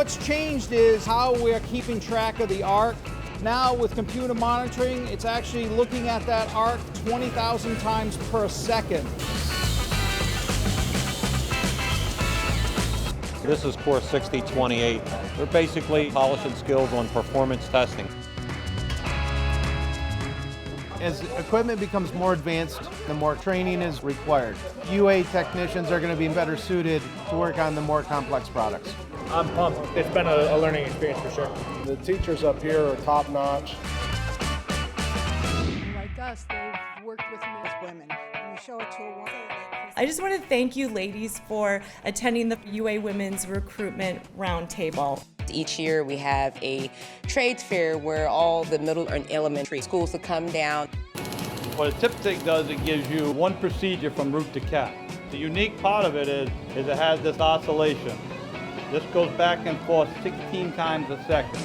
what's changed is how we're keeping track of the arc. Now with computer monitoring, it's actually looking at that arc 20,000 times per second. This is course 6028. They're basically polishing skills on performance testing. As equipment becomes more advanced, the more training is required. UA technicians are going to be better suited to work on the more complex products. I'm pumped. It's been a learning experience for sure. The teachers up here are top notch. Like us, they've worked with men as women. And you show it to a woman. I just want to thank you ladies for attending the UA Women's Recruitment Roundtable. Each year we have a trades fair where all the middle and elementary schools will come down. What a tip take does, it gives you one procedure from root to cap. The unique part of it is it has this oscillation. This goes back and forth 16 times a second.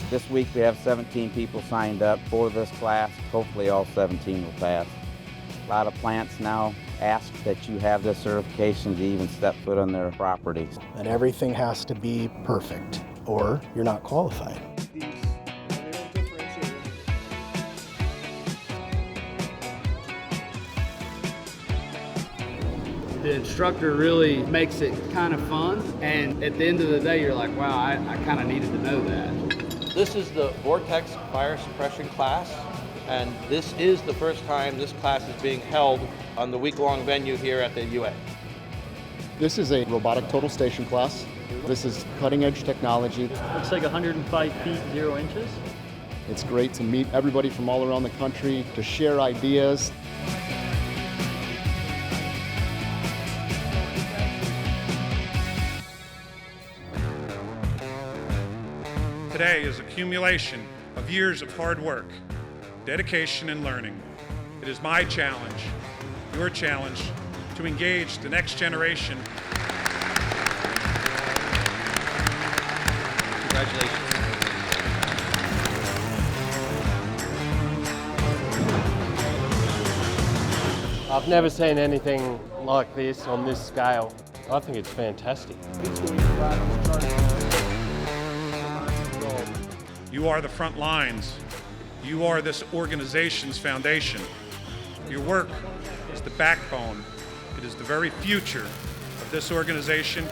This week we have 17 people signed up for this class. Hopefully all 17 will pass. A lot of plants now ask that you have this certification to even step foot on their properties. And everything has to be perfect, or you're not qualified. The instructor really makes it kind of fun, and at the end of the day, you're like, wow, I kind of needed to know that. This is the Vortex Fire Suppression class, and this is the first time this class is being held on the week-long venue here at the UA. This is a robotic total station class. This is cutting-edge technology. Looks like 105 feet, 0 inches. It's great to meet everybody from all around the country, to share ideas. Today is accumulation of years of hard work, dedication, and learning. It is my challenge, your challenge, to engage the next generation. Congratulations. I've never seen anything like this on this scale. I think it's fantastic. You are the front lines. You are this organization's foundation. Your work is the backbone. It is the very future of this organization.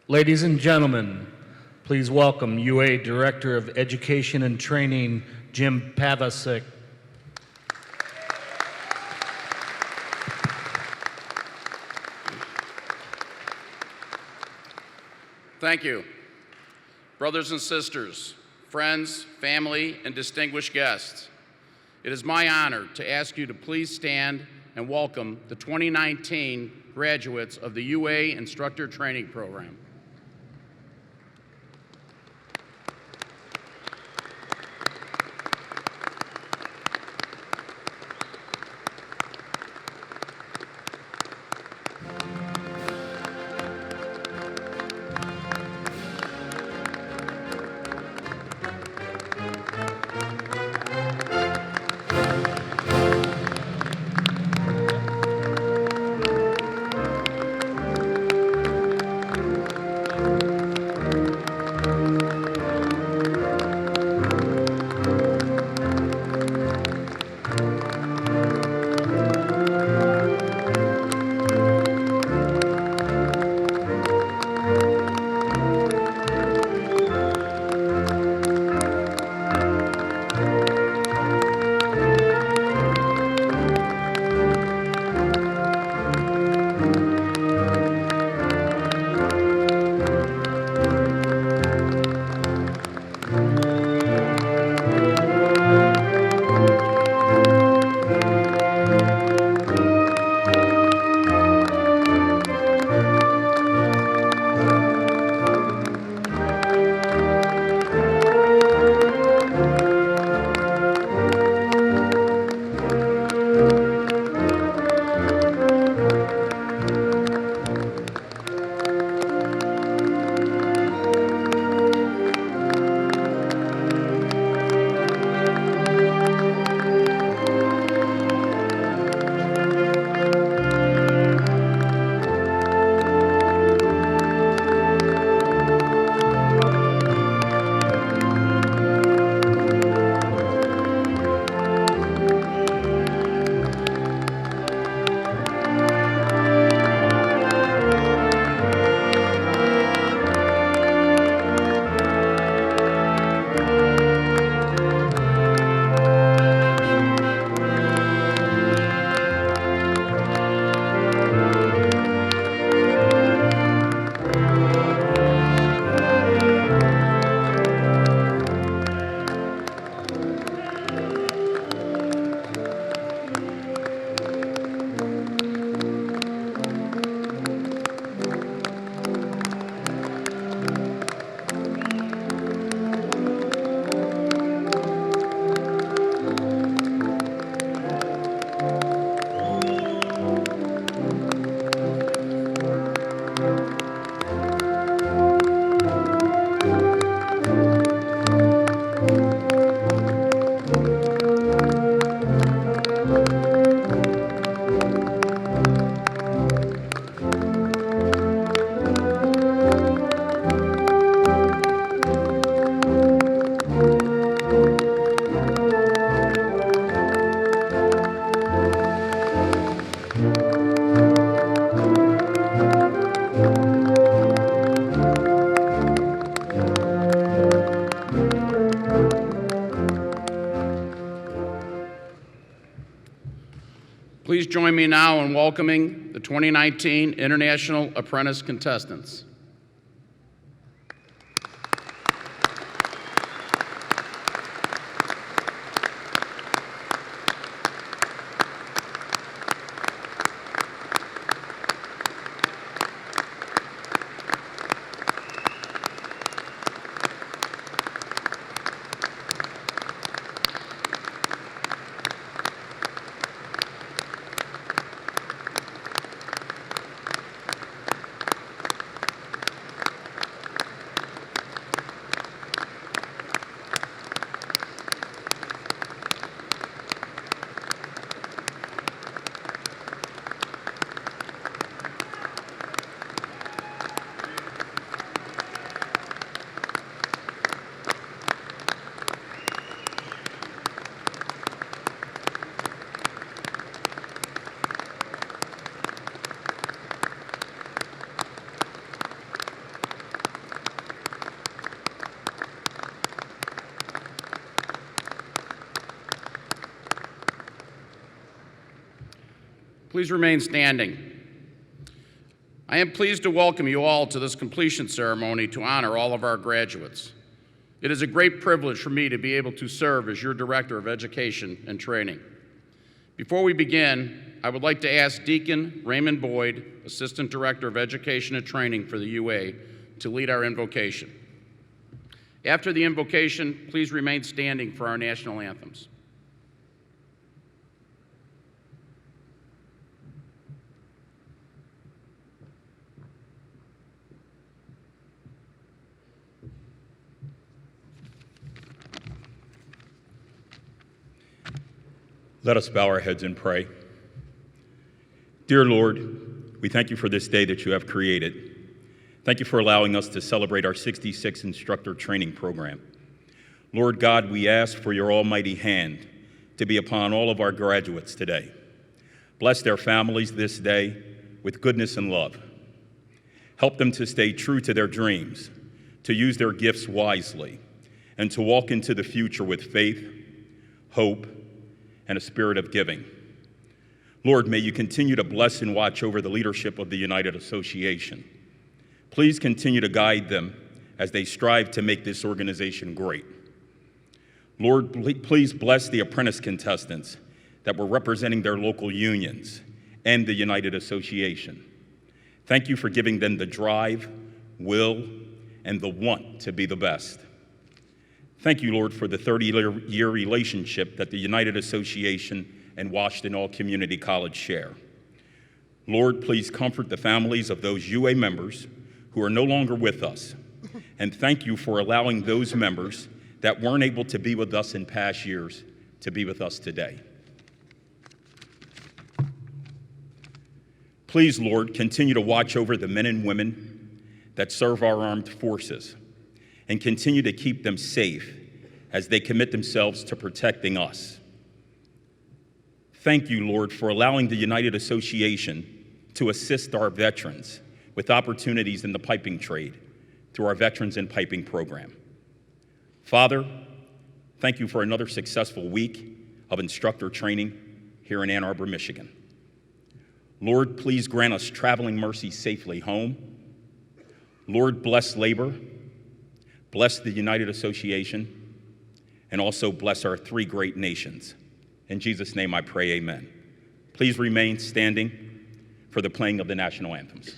Ladies and gentlemen, please welcome UA Director of Education and Training, Jim Pavesic. Thank you. Brothers and sisters, friends, family, and distinguished guests, it is my honor to ask you to please stand and welcome the 2019 graduates of the UA Instructor Training Program. Please join me now in welcoming the 2019 International Apprentice Contestants. Please remain standing. I am pleased to welcome you all to this completion ceremony to honor all of our graduates. It is a great privilege for me to be able to serve as your Director of Education and Training. Before we begin, I would like to ask Deacon Raymond Boyd, Assistant Director of Education and Training for the UA, to lead our invocation. After the invocation, please remain standing for our national anthems. Let us bow our heads and pray. Dear Lord, we thank you for this day that you have created. Thank you for allowing us to celebrate our 66th instructor training program. Lord God, we ask for your almighty hand to be upon all of our graduates today. Bless their families this day with goodness and love. Help them to stay true to their dreams, to use their gifts wisely, and to walk into the future with faith, hope, and a spirit of giving. Lord, may you continue to bless and watch over the leadership of the United Association. Please continue to guide them as they strive to make this organization great. Lord, please bless the apprentice contestants that were representing their local unions and the United Association. Thank you for giving them the drive, will, and the want to be the best. Thank you, Lord, for the 30-year relationship that the United Association and Washington All Community College share. Lord, please comfort the families of those UA members who are no longer with us, and thank you for allowing those members that weren't able to be with us in past years to be with us today. Please, Lord, continue to watch over the men and women that serve our armed forces, and continue to keep them safe as they commit themselves to protecting us. Thank you, Lord, for allowing the United Association to assist our veterans with opportunities in the piping trade through our Veterans in Piping program. Father, thank you for another successful week of instructor training here in Ann Arbor, Michigan. Lord, please grant us traveling mercy safely home. Lord, bless labor. Bless the United Association, and also bless our three great nations. In Jesus' name I pray, amen. Please remain standing for the playing of the national anthems.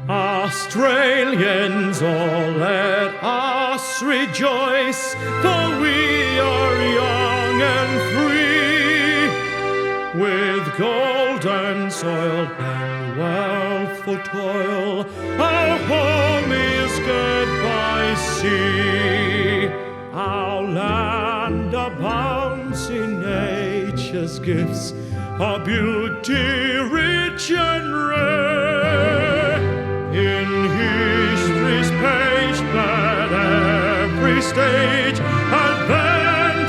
Australians, all let us rejoice, for we are young and free. With golden soil and wealth for toil, our home is good by sea. Our land abounds in nature's gifts, our beauty rich and rare. In history's page, let every stage advance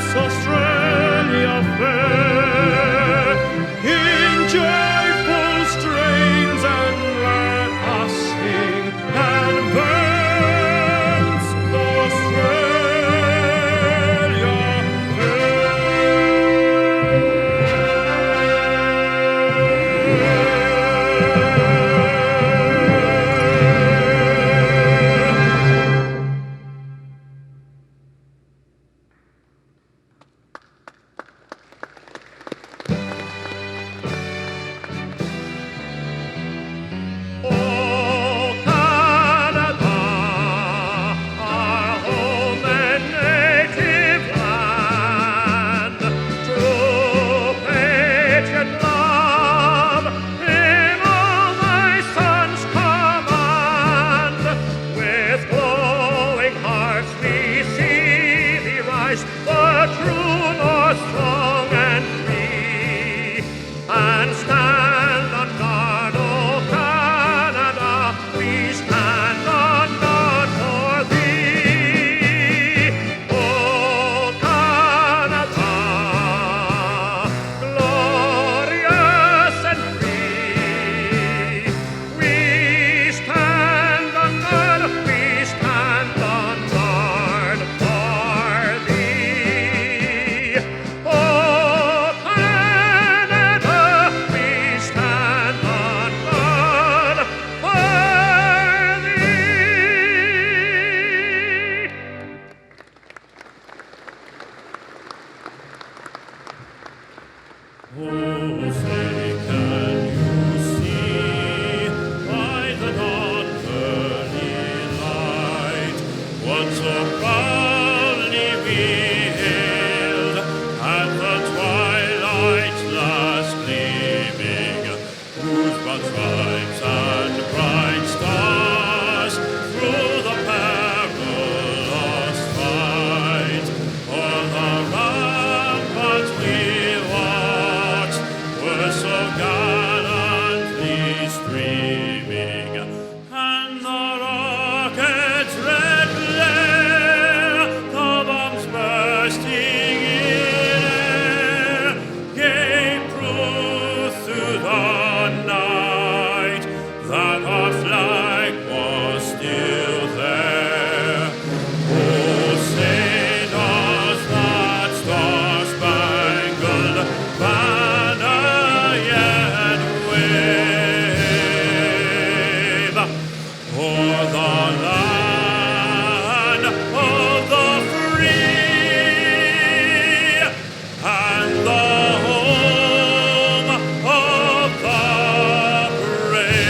stripes and bright stars through the perilous fight. O'er the ramparts we watched were so gallantly streaming, and the rockets' red glare, the bombs bursting in air, gave proof through the night that our flag was still there. Oh, say does that star-spangled banner yet wave o'er the land of the free and the home of the brave.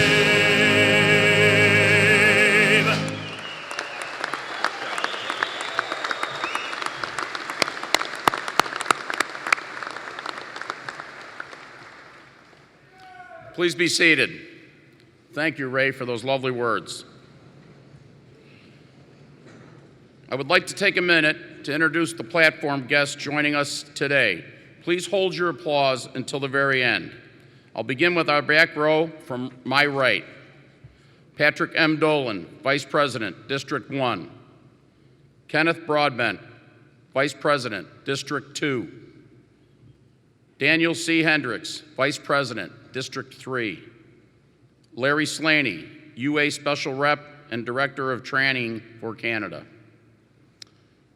Please be seated. Thank you, Ray, for those lovely words. I would like to take a minute to introduce the platform guests joining us today. Please hold your applause until the very end. I'll begin with our back row from my right. Patrick M. Dolan, Vice President, District 1. Kenneth Broadbent, Vice President, District 2. Daniel C. Hendricks, Vice President, District 3. Larry Slaney, UA Special Rep and Director of Training for Canada.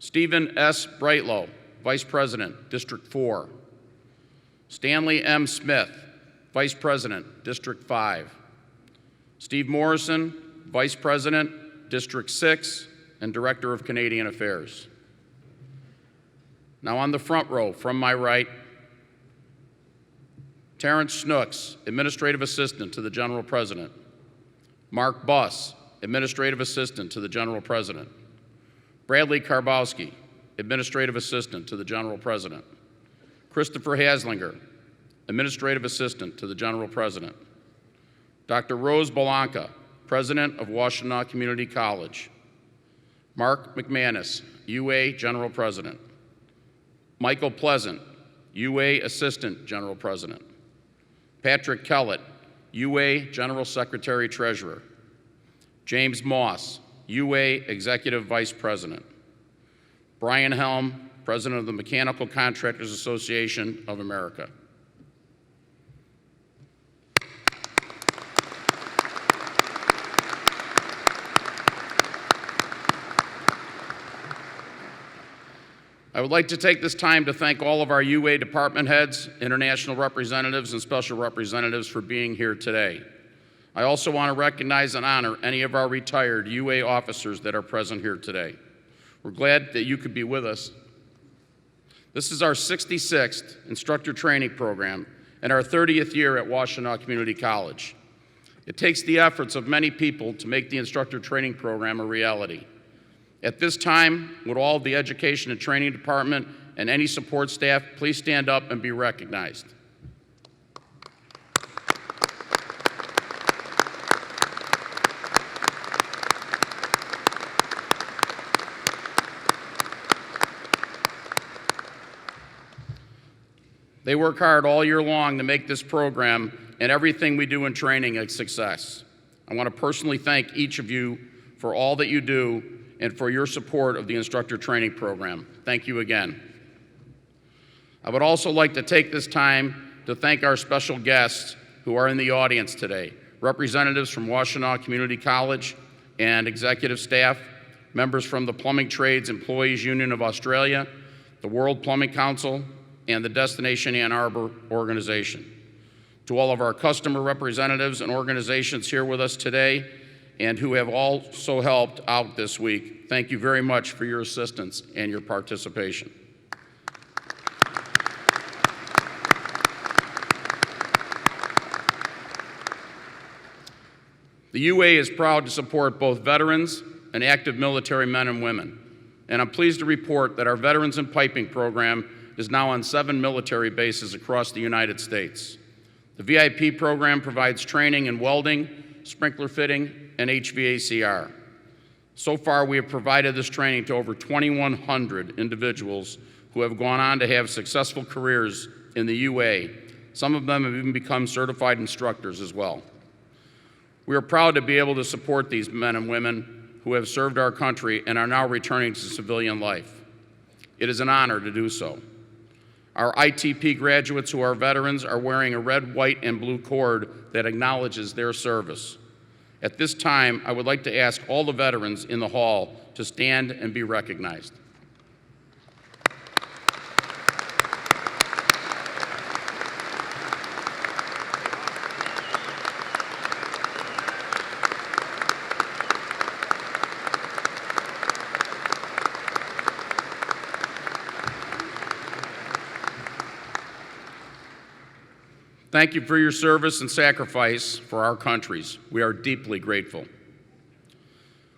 Stephen S. Brightlow, Vice President, District 4. Stanley M. Smith, Vice President, District 5. Steve Morrison, Vice President, District 6, and Director of Canadian Affairs. Now on the front row, from my right, Terrence Snooks, Administrative Assistant to the General President. Mark Buss, Administrative Assistant to the General President. Bradley Karbowski, Administrative Assistant to the General President. Christopher Haslinger, Administrative Assistant to the General President. Dr. Rose Belanca, President of Washtenaw Community College. Mark McManus, UA General President. Michael Pleasant, UA Assistant General President. Patrick Kellett, UA General Secretary Treasurer. James Moss, UA Executive Vice President. Brian Helm, President of the Mechanical Contractors Association of America. I would like to take this time to thank all of our UA department heads, international representatives, and special representatives for being here today. I also want to recognize and honor any of our retired UA officers that are present here today. We're glad that you could be with us. This is our 66th instructor training program and our 30th year at Washtenaw Community College. It takes the efforts of many people to make the instructor training program a reality. At this time, would all of the Education and Training Department and any support staff please stand up and be recognized. They work hard all year long to make this program and everything we do in training a success. I want to personally thank each of you for all that you do and for your support of the instructor training program. Thank you again. I would also like to take this time to thank our special guests who are in the audience today, representatives from Washtenaw Community College and executive staff, members from the Plumbing Trades Employees Union of Australia, the World Plumbing Council, and the Destination Ann Arbor organization. To all of our customer representatives and organizations here with us today, and who have also helped out this week, thank you very much for your assistance and your participation. The UA is proud to support both veterans and active military men and women, and I'm pleased to report that our Veterans in Piping program is now on 7 military bases across the United States. The VIP program provides training in welding, sprinkler fitting, and HVACR. So far, we have provided this training to over 2,100 individuals who have gone on to have successful careers in the UA. Some of them have even become certified instructors as well. We are proud to be able to support these men and women who have served our country and are now returning to civilian life. It is an honor to do so. Our ITP graduates who are veterans are wearing a red, white, and blue cord that acknowledges their service. At this time, I would like to ask all the veterans in the hall to stand and be recognized. Thank you for your service and sacrifice for our countries. We are deeply grateful.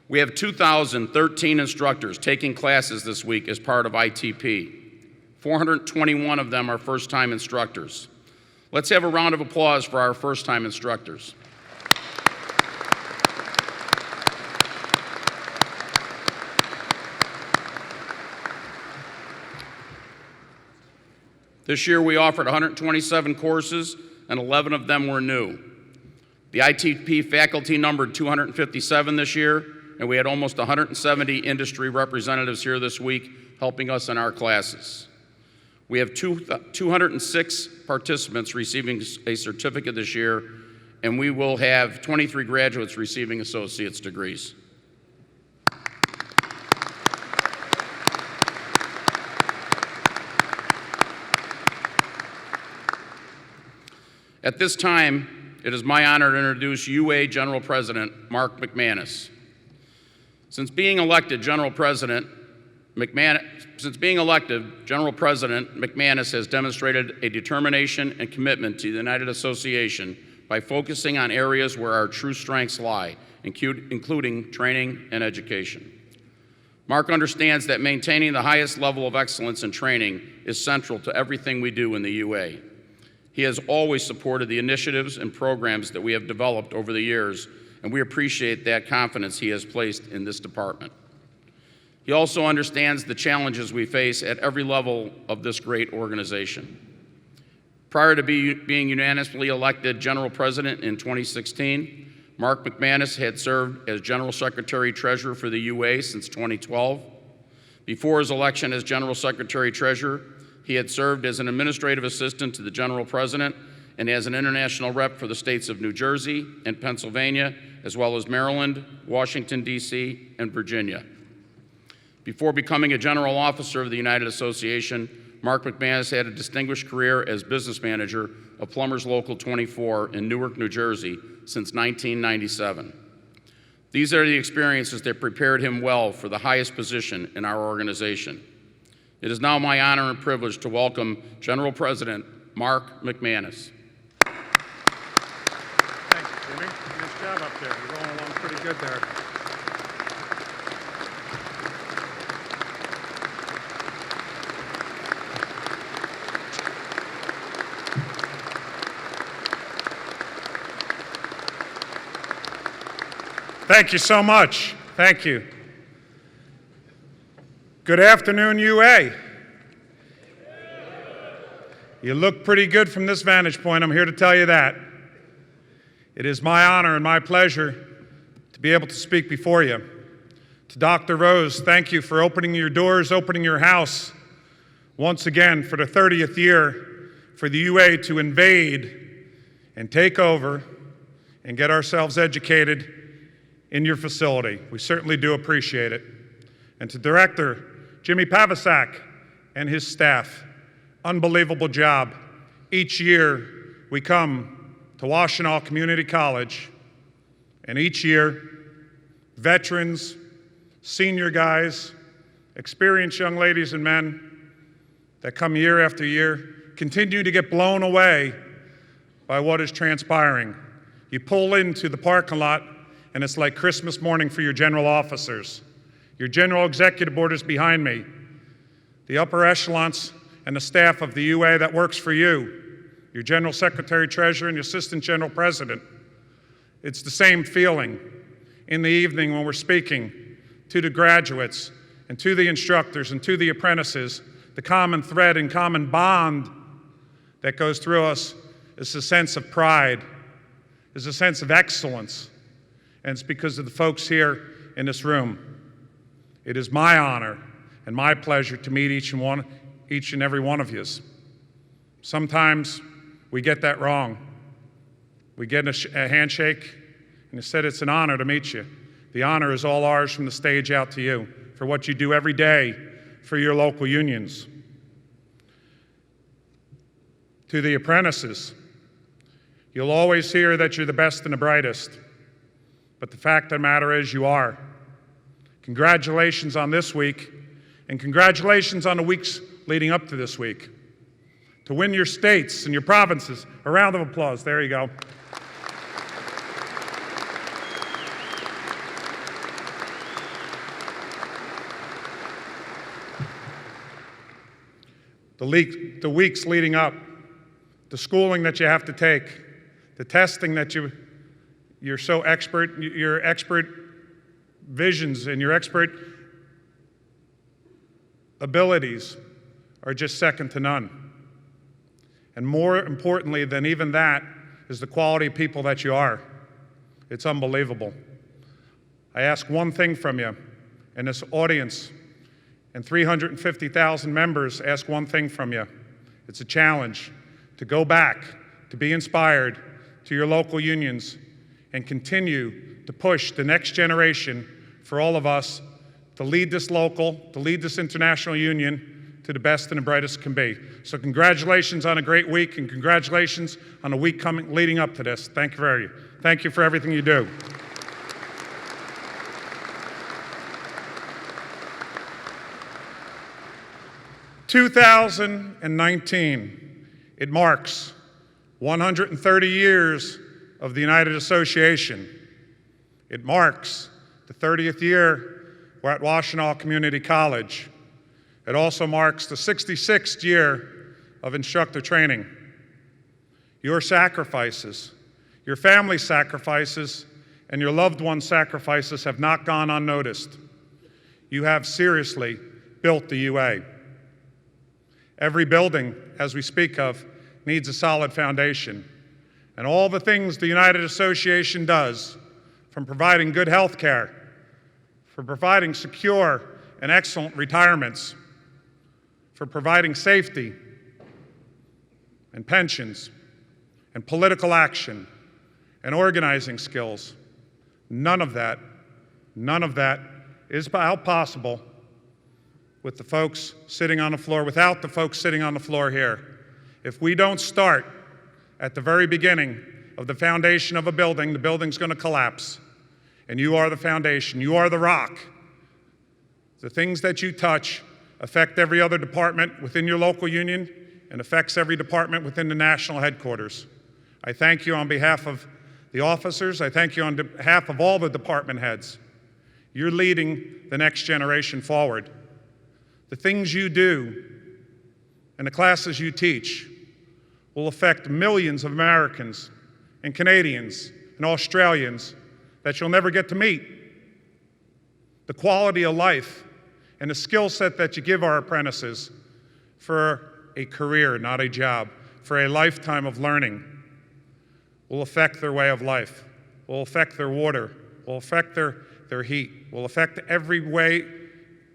We have 2,013 instructors taking classes this week as part of ITP. 421 of them are first-time instructors. Let's have a round of applause for our first-time instructors. This year we offered 127 courses and 11 of them were new. The ITP faculty numbered 257 this year, and we had almost 170 industry representatives here this week helping us in our classes. We have 206 participants receiving a certificate this year, and we will have 23 graduates receiving associate's degrees. At this time, it is my honor to introduce UA General President Mark McManus. Since being elected, General President McManus has demonstrated a determination and commitment to the United Association by focusing on areas where our true strengths lie, including training and education. Mark understands that maintaining the highest level of excellence in training is central to everything we do in the UA. He has always supported the initiatives and programs that we have developed over the years, and we appreciate that confidence he has placed in this department. He also understands the challenges we face at every level of this great organization. Prior to being unanimously elected General President in 2016, Mark McManus had served as General Secretary Treasurer for the UA since 2012. Before his election as General Secretary Treasurer, he had served as an administrative assistant to the General President and as an international rep for the states of New Jersey and Pennsylvania, as well as Maryland, Washington, D.C., and Virginia. Before becoming a general officer of the United Association, Mark McManus had a distinguished career as business manager of Plumbers Local 24 in Newark, New Jersey since 1997. These are the experiences that prepared him well for the highest position in our organization. It is now my honor and privilege to welcome General President Mark McManus. Thank you, Jimmy. Nice job up there. You're rolling along pretty good there. Thank you so much. Thank you. Good afternoon, UA. You look pretty good from this vantage point, I'm here to tell you that. It is my honor and my pleasure to be able to speak before you. To Dr. Rose, thank you for opening your doors, opening your house once again for the 30th year for the UA to invade and take over and get ourselves educated in your facility. We certainly do appreciate it. And to Director Jimmy Pavesic and his staff, unbelievable job. Each year we come to Washtenaw Community College, and each year veterans, senior guys, experienced young ladies and men that come year after year continue to get blown away by what is transpiring. You pull into the parking lot and it's like Christmas morning for your general officers. Your general executive board is behind me. The upper echelons and the staff of the UA that works for you your General Secretary Treasurer, and your Assistant General President. It's the same feeling in the evening when we're speaking to the graduates and to the instructors and to the apprentices. The common thread and common bond that goes through us is a sense of pride, is a sense of excellence, and it's because of the folks here in this room. It is my honor and my pleasure to meet each and every one of you. Sometimes we get that wrong. We get a handshake, and instead it's an honor to meet you. The honor is all ours from the stage out to you for what you do every day for your local unions. To the apprentices, you'll always hear that you're the best and the brightest, but the fact of the matter is you are. Congratulations on this week, and congratulations on the weeks leading up to this week. To win your states and your provinces, a round of applause. There you go. The weeks leading up, the schooling that you have to take, the testing that you're so expert, your expert visions and your expert abilities are just second to none. And more importantly than even that is the quality of people that you are. It's unbelievable. I ask one thing from you, and this audience and 350,000 members ask one thing from you. It's a challenge to go back, to be inspired to your local unions and continue to push the next generation for all of us to lead this local, to lead this international union to the best and the brightest can be. So congratulations on a great week, and congratulations on the week leading up to this. Thank you for everything you do. "2019, it marks 130 years of the United Association. It marks the 30th year we're at Washtenaw Community College. It also marks the 66th year of instructor training. Your sacrifices, your family sacrifices, and your loved ones' sacrifices have not gone unnoticed. You have seriously built the UA. Every building, as we speak of, needs a solid foundation. And all the things the United Association does, from providing good health care, for providing secure and excellent retirements, for providing safety and pensions and political action and organizing skills, none of that is possible with the folks sitting on the floor, without the folks sitting on the floor here. If we don't start at the very beginning of the foundation of a building, the building's going to collapse. And you are the foundation. You are the rock. The things that you touch affect every other department within your local union and affects every department within the national headquarters. I thank you on behalf of the officers. I thank you on behalf of all the department heads. You're leading the next generation forward. The things you do and the classes you teach will affect millions of Americans and Canadians and Australians that you'll never get to meet. The quality of life and the skill set that you give our apprentices for a career, not a job, for a lifetime of learning, will affect their way of life, will affect their water, will affect their heat, will affect every way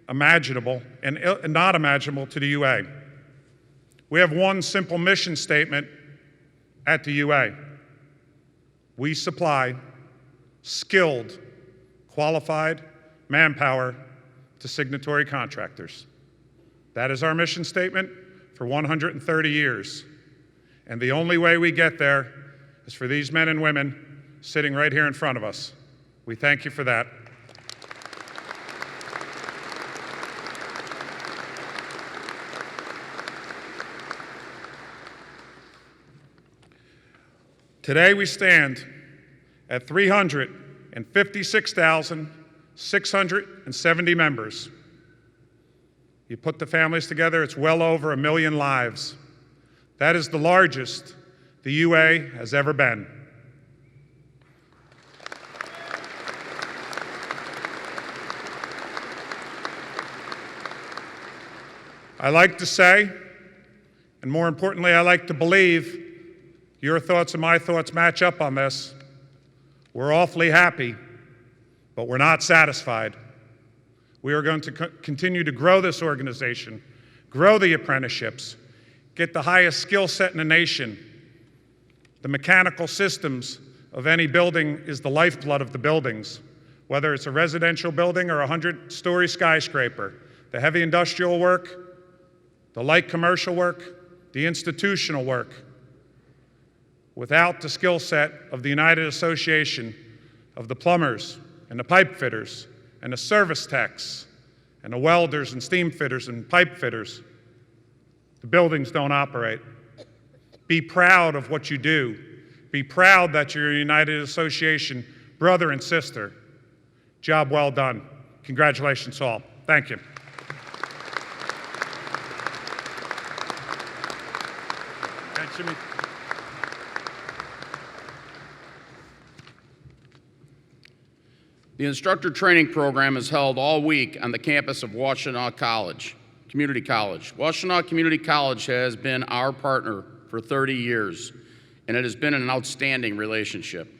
imaginable and not imaginable to the UA. We have one simple mission statement at the UA. We supply skilled, qualified manpower to signatory contractors. That is our mission statement for 130 years. And the only way we get there is for these men and women sitting right here in front of us. We thank you for that. Today we stand at 356,670 members. You put the families together, it's well over 1 million lives. That is the largest the UA has ever been. I like to say, and more importantly, I like to believe, your thoughts and my thoughts match up on this. We're awfully happy, but we're not satisfied. We are going to continue to grow this organization, grow the apprenticeships, get the highest skill set in the nation. The mechanical systems of any building is the lifeblood of the buildings, whether it's a residential building or a 100-story skyscraper. The heavy industrial work, the light commercial work, the institutional work. Without the skill set of the United Association of the plumbers and the pipe fitters and the service techs and the welders and steam fitters and pipe fitters, the buildings don't operate. Be proud of what you do. Be proud that you're a United Association brother and sister. Job well done. Congratulations all. Thank you. Thanks, Jimmy. The instructor training program is held all week on the campus of Washtenaw Community College. Washtenaw Community College has been our partner for 30 years, and it has been an outstanding relationship.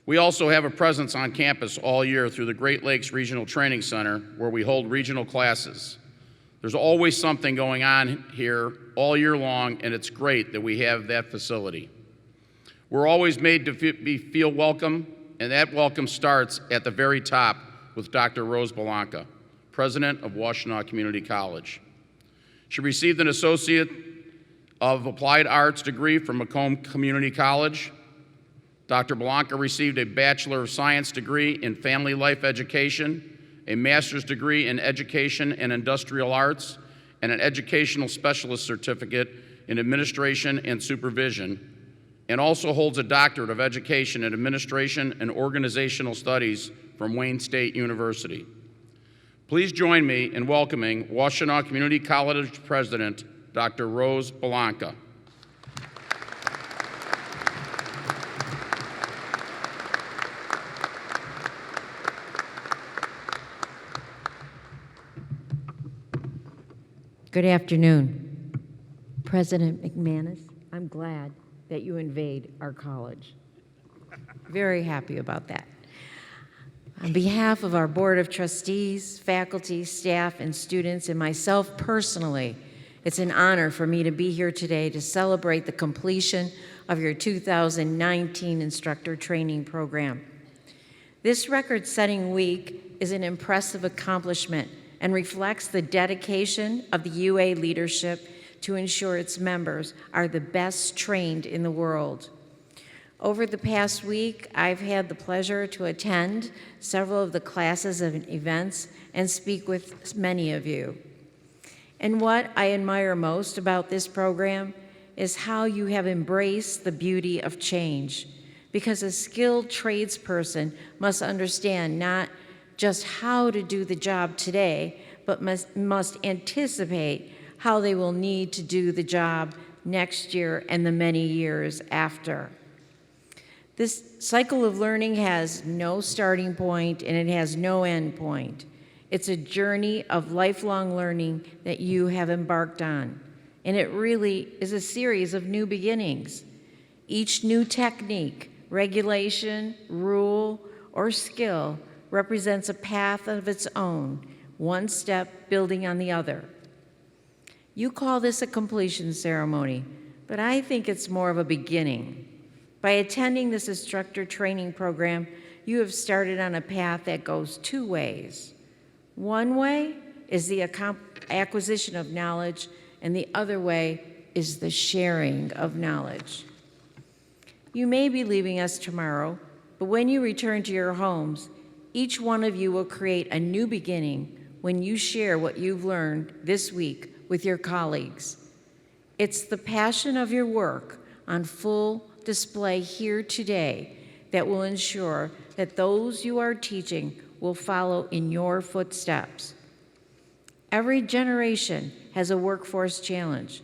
We also have a presence on campus all year through the Great Lakes Regional Training Center, where we hold regional classes. There's always something going on here all year long, and it's great that we have that facility. We're always made to feel welcome, and that welcome starts at the very top with Dr. Rose Belanca, president of Washtenaw Community College. She received an Associate of Applied Arts degree from Macomb Community College. Dr. Belanca received a Bachelor of Science degree in Family Life Education, a Master's degree in Education and Industrial Arts, and an Educational Specialist Certificate in Administration and Supervision, and also holds a Doctorate of Education in Administration and Organizational Studies from Wayne State University. Please join me in welcoming Washtenaw Community College President, Dr. Rose Belanca. Good afternoon. President McManus, I'm glad that you invade our college. Very happy about that. On behalf of our Board of Trustees, faculty, staff, and students, and myself personally, it's an honor for me to be here today to celebrate the completion of your 2019 instructor training program. This record-setting week is an impressive accomplishment and reflects the dedication of the UA leadership to ensure its members are the best trained in the world. Over the past week, I've had the pleasure to attend several of the classes and events and speak with many of you. And what I admire most about this program is how you have embraced the beauty of change, because a skilled tradesperson must understand not just how to do the job today, but must anticipate how they will need to do the job next year and the many years after. This cycle of learning has no starting point and it has no end point. It's a journey of lifelong learning that you have embarked on, and it really is a series of new beginnings. Each new technique, regulation, rule, or skill represents a path of its own, one step building on the other. You call this a completion ceremony, but I think it's more of a beginning. By attending this instructor training program, you have started on a path that goes two ways. One way is the acquisition of knowledge, and the other way is the sharing of knowledge. You may be leaving us tomorrow, but when you return to your homes, each one of you will create a new beginning when you share what you've learned this week with your colleagues. It's the passion of your work on full display here today that will ensure that those you are teaching will follow in your footsteps. Every generation has a workforce challenge,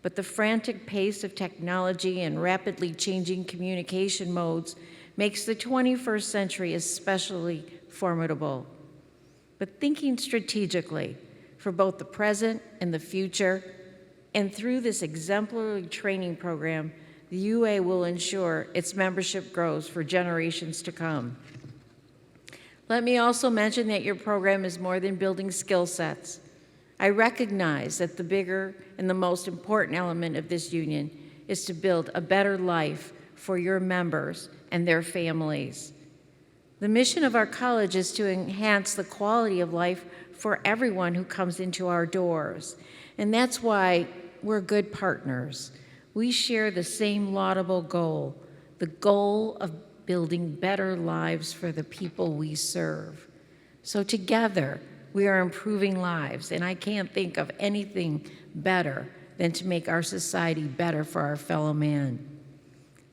but the frantic pace of technology and rapidly changing communication modes makes the 21st century especially formidable. But thinking strategically for both the present and the future, and through this exemplary training program, the UA will ensure its membership grows for generations to come. Let me also mention that your program is more than building skill sets. I recognize that the bigger and the most important element of this union is to build a better life for your members and their families. The mission of our college is to enhance the quality of life for everyone who comes into our doors, and that's why we're good partners. We share the same laudable goal, the goal of building better lives for the people we serve. So together, we are improving lives, and I can't think of anything better than to make our society better for our fellow man.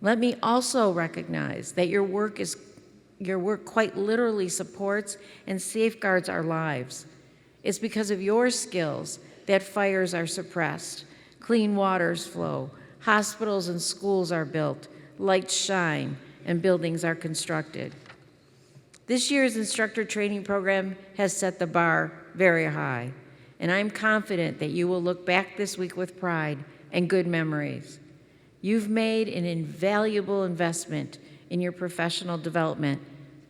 Let me also recognize that your work quite literally supports and safeguards our lives. It's because of your skills that fires are suppressed, clean waters flow, hospitals and schools are built, lights shine, and buildings are constructed. This year's instructor training program has set the bar very high, and I'm confident that you will look back this week with pride and good memories. You've made an invaluable investment in your professional development.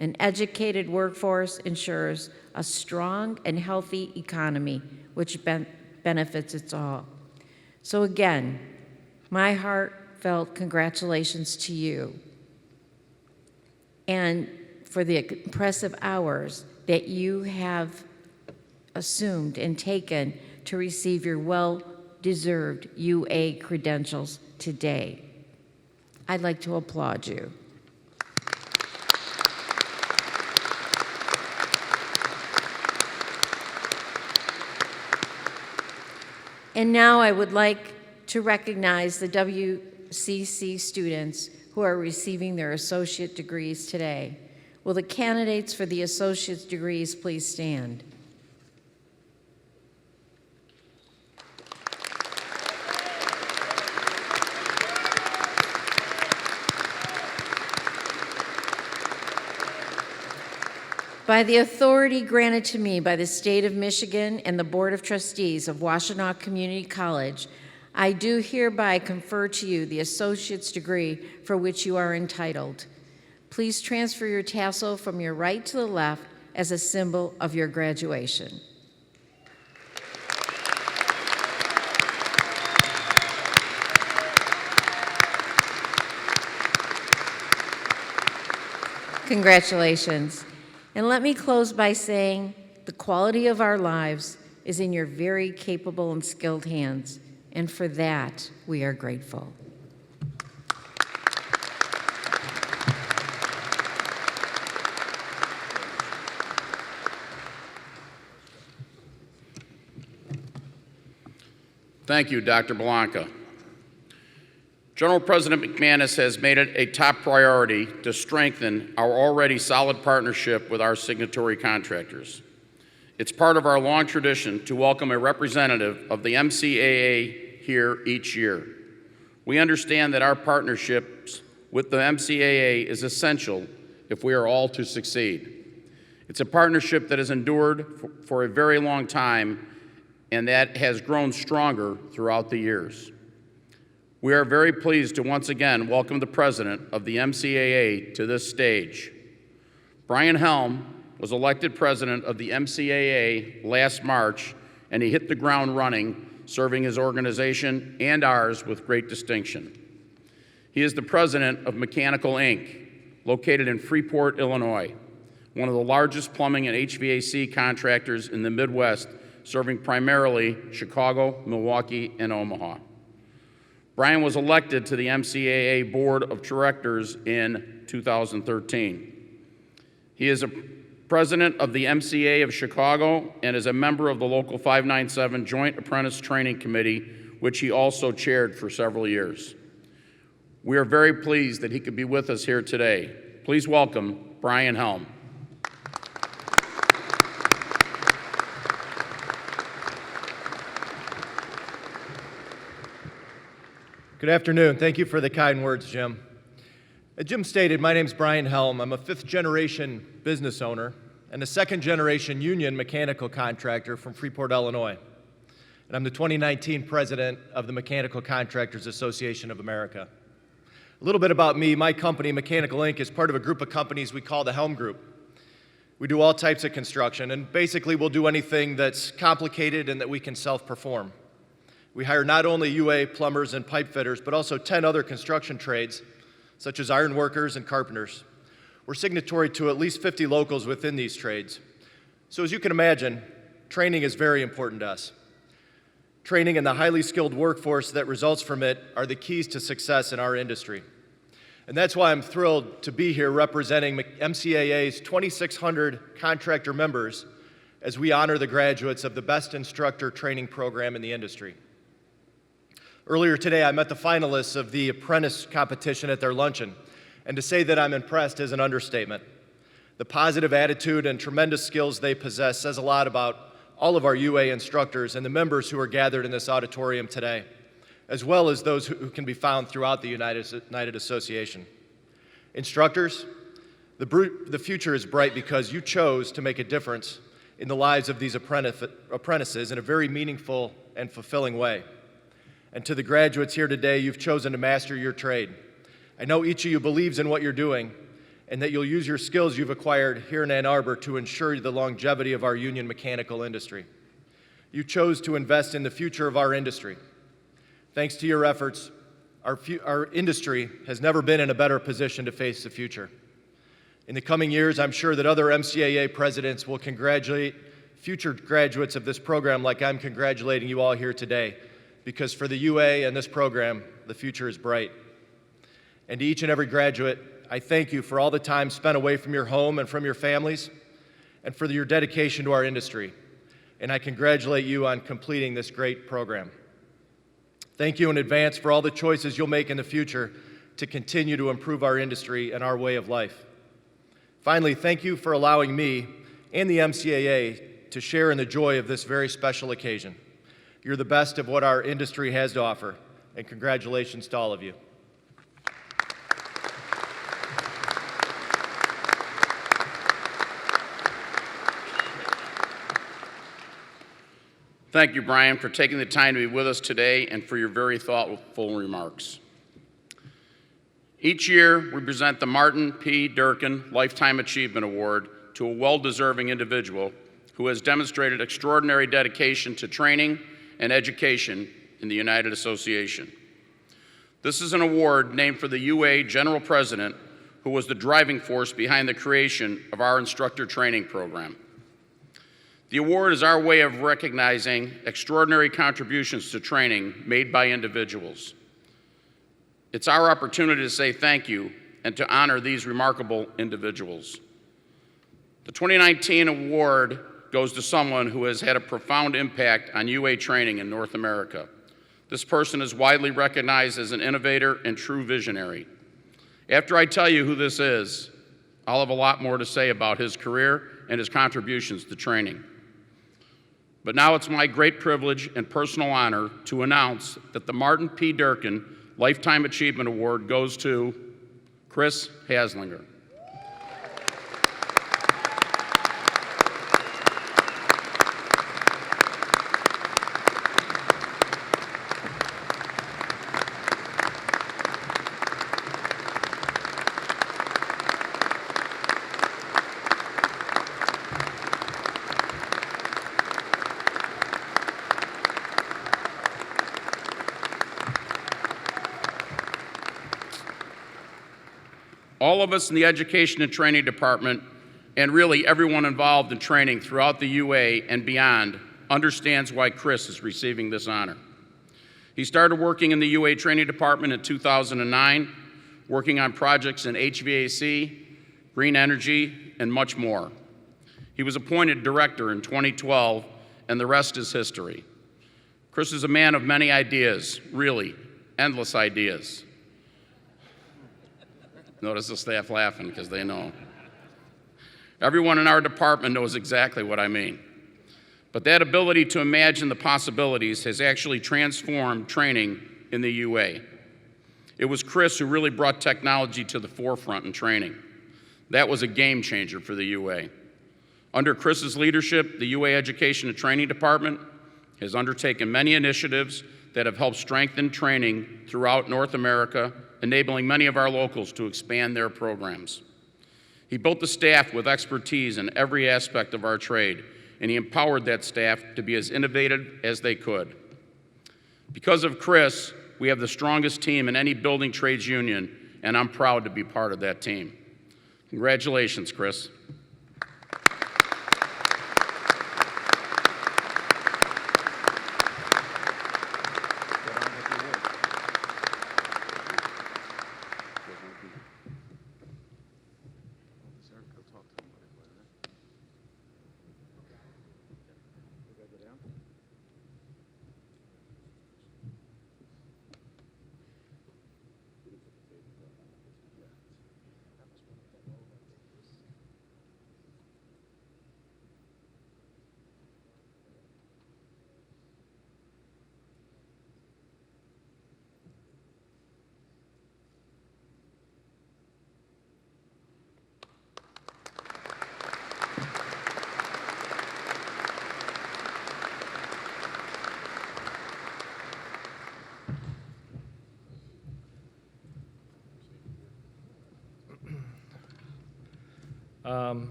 An educated workforce ensures a strong and healthy economy, which benefits us all. So again, my heartfelt congratulations to you, and for the impressive hours that you have assumed and taken to receive your well-deserved UA credentials today. I'd like to applaud you. And now I would like to recognize the WCC students who are receiving their associate degrees today. Will the candidates for the associate's degrees please stand? By the authority granted to me by the State of Michigan and the Board of Trustees of Washtenaw Community College, I do hereby confer to you the associate's degree for which you are entitled. Please transfer your tassel from your right to the left as a symbol of your graduation. Congratulations. And let me close by saying the quality of our lives is in your very capable and skilled hands, and for that, we are grateful. Thank you, Dr. Blanca. General President McManus has made it a top priority to strengthen our already solid partnership with our signatory contractors. It's part of our long tradition to welcome a representative of the MCAA here each year. We understand that our partnerships with the MCAA is essential if we are all to succeed. It's a partnership that has endured for a very long time and that has grown stronger throughout the years. We are very pleased to once again welcome the president of the MCAA to this stage. Brian Helm was elected president of the MCAA last March, and he hit the ground running, serving his organization and ours with great distinction. He is the president of Mechanical Inc., located in Freeport, Illinois, one of the largest plumbing and HVAC contractors in the Midwest, serving primarily Chicago, Milwaukee, and Omaha. Brian was elected to the MCAA Board of Directors in 2013. He is a president of the MCA of Chicago and is a member of the Local 597 Joint Apprentice Training Committee, which he also chaired for several years. We are very pleased that he could be with us here today. Please welcome Brian Helm. Good afternoon. Thank you for the kind words, Jim. As Jim stated, my name's Brian Helm. I'm a fifth-generation business owner and a second-generation union mechanical contractor from Freeport, Illinois. And I'm the 2019 president of the Mechanical Contractors Association of America. A little bit about me. My company, Mechanical Inc., is part of a group of companies we call the Helm Group. We do all types of construction, and basically we'll do anything that's complicated and that we can self-perform. We hire not only UA plumbers and pipe fitters, but also 10 other construction trades, such as iron workers and carpenters. We're signatory to at least 50 locals within these trades. So as you can imagine, training is very important to us. Training and the highly skilled workforce that results from it are the keys to success in our industry. And that's why I'm thrilled to be here representing MCAA's 2,600 contractor members as we honor the graduates of the best instructor training program in the industry. Earlier today, I met the finalists of the apprentice competition at their luncheon, and to say that I'm impressed is an understatement. The positive attitude and tremendous skills they possess says a lot about all of our UA instructors and the members who are gathered in this auditorium today, as well as those who can be found throughout the United Association. Instructors, the future is bright because you chose to make a difference in the lives of these apprentices in a very meaningful and fulfilling way. And to the graduates here today, you've chosen to master your trade. I know each of you believes in what you're doing and that you'll use your skills you've acquired here in Ann Arbor to ensure the longevity of our union mechanical industry. You chose to invest in the future of our industry. Thanks to your efforts, our industry has never been in a better position to face the future. In the coming years, I'm sure that other MCAA presidents will congratulate future graduates of this program like I'm congratulating you all here today, because for the UA and this program, the future is bright. And to each and every graduate, I thank you for all the time spent away from your home and from your families, and for your dedication to our industry. And I congratulate you on completing this great program. Thank you in advance for all the choices you'll make in the future to continue to improve our industry and our way of life. Finally, thank you for allowing me and the MCAA to share in the joy of this very special occasion. You're the best of what our industry has to offer, and congratulations to all of you. Thank you, Brian, for taking the time to be with us today and for your very thoughtful remarks. Each year, we present the Martin P. Durkin Lifetime Achievement Award to a well-deserving individual who has demonstrated extraordinary dedication to training and education in the United Association. This is an award named for the UA General President, who was the driving force behind the creation of our instructor training program. The award is our way of recognizing extraordinary contributions to training made by individuals. It's our opportunity to say thank you and to honor these remarkable individuals. The 2019 award goes to someone who has had a profound impact on UA training in North America. This person is widely recognized as an innovator and true visionary. After I tell you who this is, I'll have a lot more to say about his career and his contributions to training. But now it's my great privilege and personal honor to announce that the Martin P. Durkin Lifetime Achievement Award goes to Chris Haslinger. All of us in the Education and Training Department, and really everyone involved in training throughout the UA and beyond, understands why Chris is receiving this honor. He started working in the UA Training Department in 2009, working on projects in HVAC, green energy, and much more. He was appointed director in 2012, and the rest is history. Chris is a man of many ideas, really, endless ideas. Notice the staff laughing because they know. Everyone in our department knows exactly what I mean. But that ability to imagine the possibilities has actually transformed training in the UA. It was Chris who really brought technology to the forefront in training. That was a game changer for the UA. Under Chris's leadership, the UA Education and Training Department has undertaken many initiatives that have helped strengthen training throughout North America, enabling many of our locals to expand their programs. He built the staff with expertise in every aspect of our trade, and he empowered that staff to be as innovative as they could. Because of Chris, we have the strongest team in any building trades union, and I'm proud to be part of that team. Congratulations, Chris.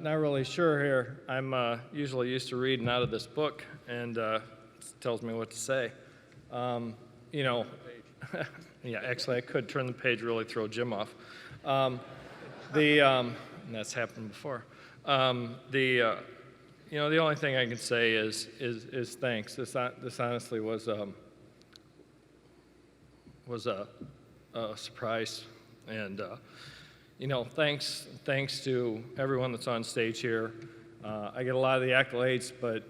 Not really sure here. I'm usually used to reading out of this book, and it tells me what to say. You know, yeah, actually I could turn the page, really throw Jim off. And that's happened before. You know, the only thing I can say is thanks. This honestly was a surprise, and you know, thanks to everyone that's on stage here. I get a lot of the accolades, but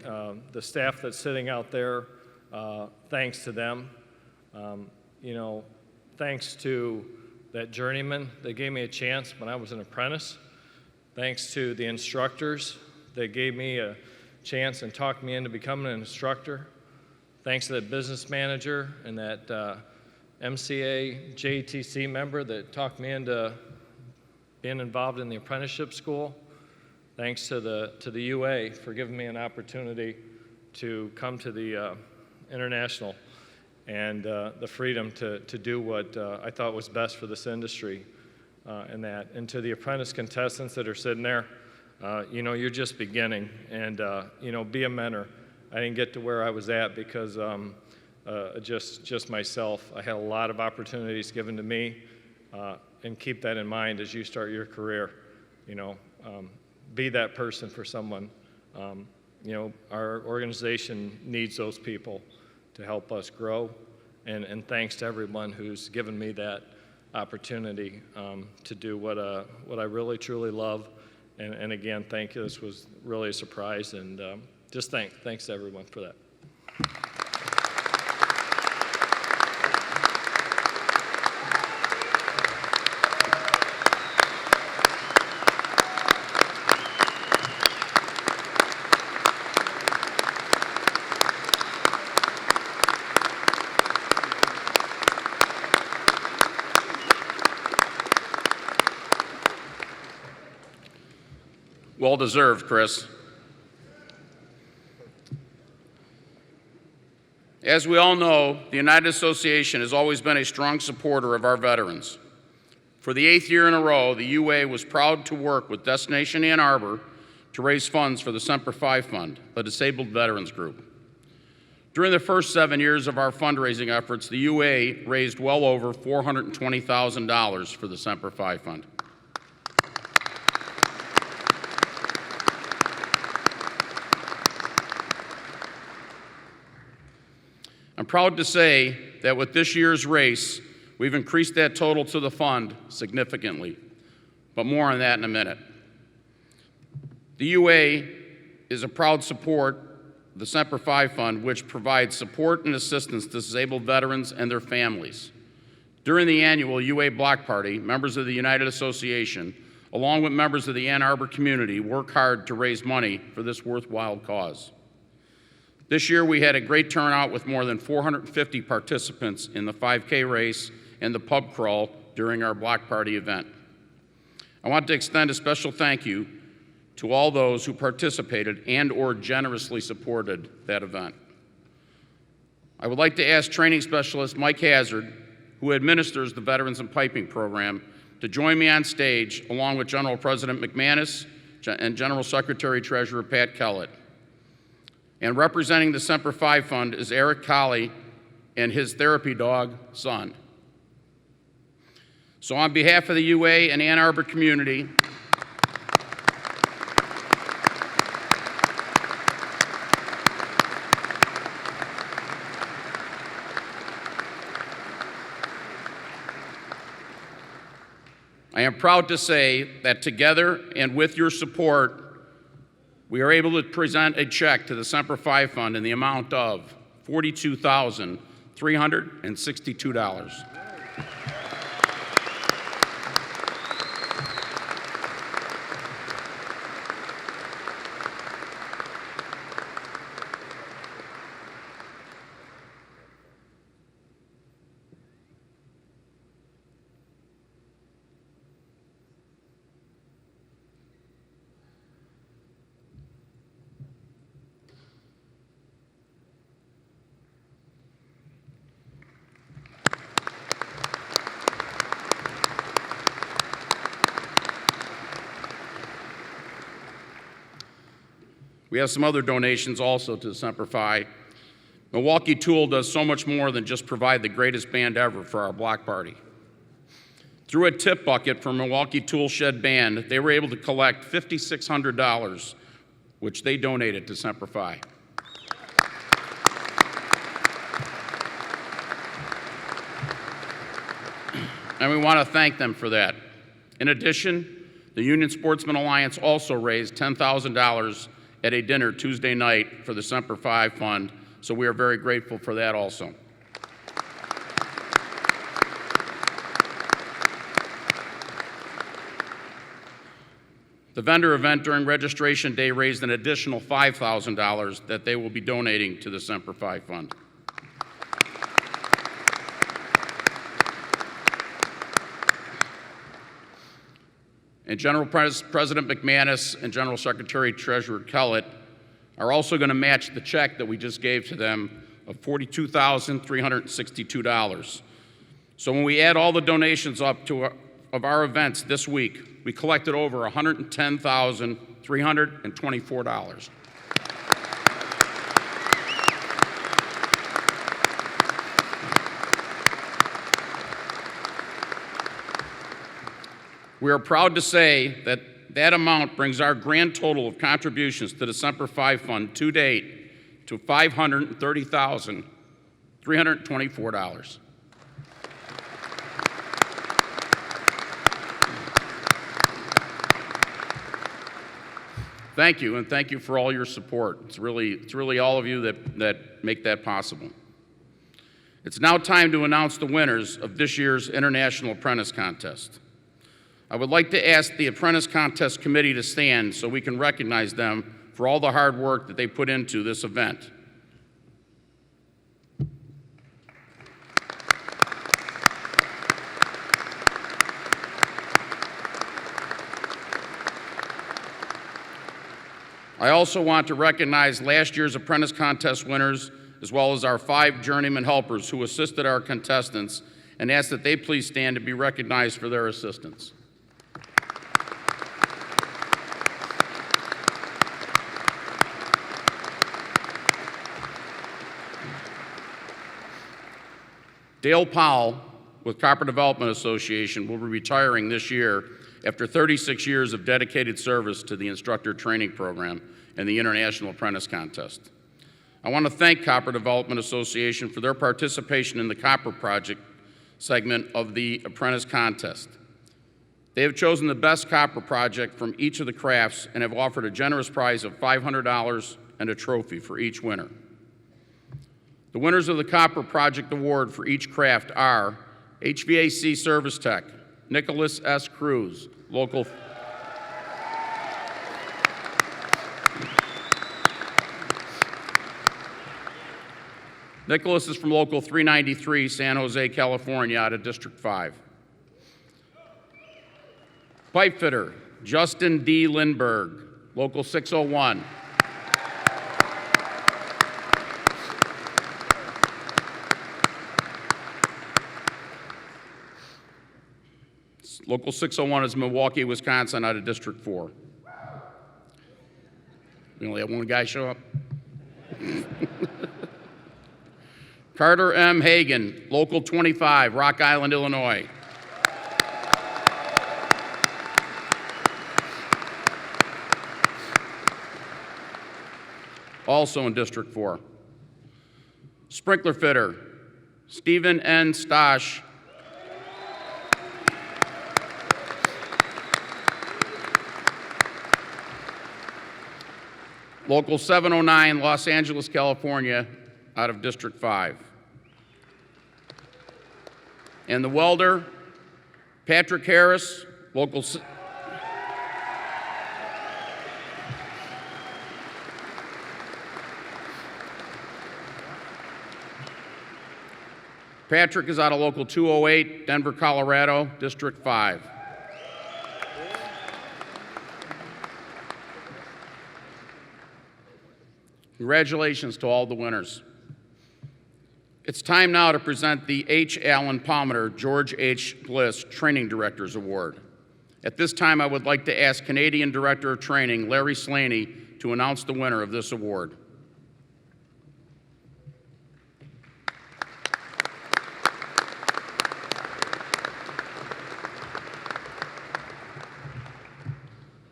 the staff that's sitting out there, thanks to them. You know, thanks to that journeyman that gave me a chance when I was an apprentice. Thanks to the instructors that gave me a chance and talked me into becoming an instructor. Thanks to that business manager and that MCA JTC member that talked me into being involved in the apprenticeship school. Thanks to the UA for giving me an opportunity to come to the International and the freedom to do what I thought was best for this industry and to the apprentice contestants that are sitting there. You know, you're just beginning, and you know, be a mentor. I didn't get to where I was at because just myself. I had a lot of opportunities given to me, and keep that in mind as you start your career. You know, be that person for someone. You know, our organization needs those people to help us grow, and thanks to everyone who's given me that opportunity to do what I really truly love. And again, thank you. This was really a surprise, and just thanks to everyone for that. Well deserved, Chris. As we all know, the United Association has always been a strong supporter of our veterans. For the 8th year in a row, the UA was proud to work with Destination Ann Arbor to raise funds for the Semper Fi Fund, a disabled veterans group. During the first 7 years of our fundraising efforts, the UA raised well over $420,000 for the Semper Fi Fund. I'm proud to say that with this year's race, we've increased that total to the fund significantly, but more on that in a minute. The UA is a proud support of the Semper Fi Fund, which provides support and assistance to disabled veterans and their families. During the annual UA Block Party, members of the United Association, along with members of the Ann Arbor community, work hard to raise money for this worthwhile cause. This year we had a great turnout with more than 450 participants in the 5K race and the pub crawl during our block party event. I want to extend a special thank you to all those who participated and/or generously supported that event. I would like to ask training specialist Mike Hazard, who administers the Veterans and Piping Program, to join me on stage along with General President McManus and General Secretary Treasurer Pat Kellett. And representing the Semper Fi Fund is Eric Colley and his therapy dog, Son. So on behalf of the UA and Ann Arbor community, I am proud to say that together and with your support, we are able to present a check to the Semper Fi Fund in the amount of $42,362. We have some other donations also to Semper Fi. Milwaukee Tool does so much more than just provide the greatest band ever for our block party. Through a tip bucket from Milwaukee Tool Shed Band, they were able to collect $5,600, which they donated to Semper Fi. And we want to thank them for that. In addition, the Union Sportsman Alliance also raised $10,000 at a dinner Tuesday night for the Semper Fi Fund, so we are very grateful for that also. The vendor event during registration day raised an additional $5,000 that they will be donating to the Semper Fi Fund. And General President McManus and General Secretary Treasurer Kellett are also going to match the check that we just gave to them of $42,362. So when we add all the donations up of our events this week, we collected over $110,324. We are proud to say that that amount brings our grand total of contributions to the Semper Fi Fund to date to $530,324. Thank you, and thank you for all your support. It's really all of you that make that possible. It's now time to announce the winners of this year's International Apprentice Contest. I would like to ask the Apprentice Contest Committee to stand so we can recognize them for all the hard work that they put into this event. I also want to recognize last year's Apprentice Contest winners, as well as our 5 journeyman helpers who assisted our contestants, and ask that they please stand to be recognized for their assistance. Dale Powell with Copper Development Association will be retiring this year after 36 years of dedicated service to the Instructor Training Program and the International Apprentice Contest. I want to thank Copper Development Association for their participation in the Copper Project segment of the Apprentice Contest. They have chosen the best copper project from each of the crafts and have offered a generous prize of $500 and a trophy for each winner. The winners of the Copper Project Award for each craft are HVAC Service Tech, Nicholas S. Cruz, local. Nicholas is from Local 393, San Jose, California, out of District 5. Pipe fitter, Justin D. Lindberg, Local 601. Local 601 is Milwaukee, Wisconsin, out of District 4. We only have one guy show up. Carter M. Hagan, Local 25, Rock Island, Illinois. Also in District 4. Sprinkler fitter, Stephen N. Stosh. Local 709, Los Angeles, California, out of District 5. And the welder, Patrick Harris, Local... Patrick is out of Local 208, Denver, Colorado, District 5. Congratulations to all the winners. It's time now to present the H. Allen Palmer George H. Bliss Training Directors Award. At this time, I would like to ask Canadian Director of Training, Larry Slaney, to announce the winner of this award.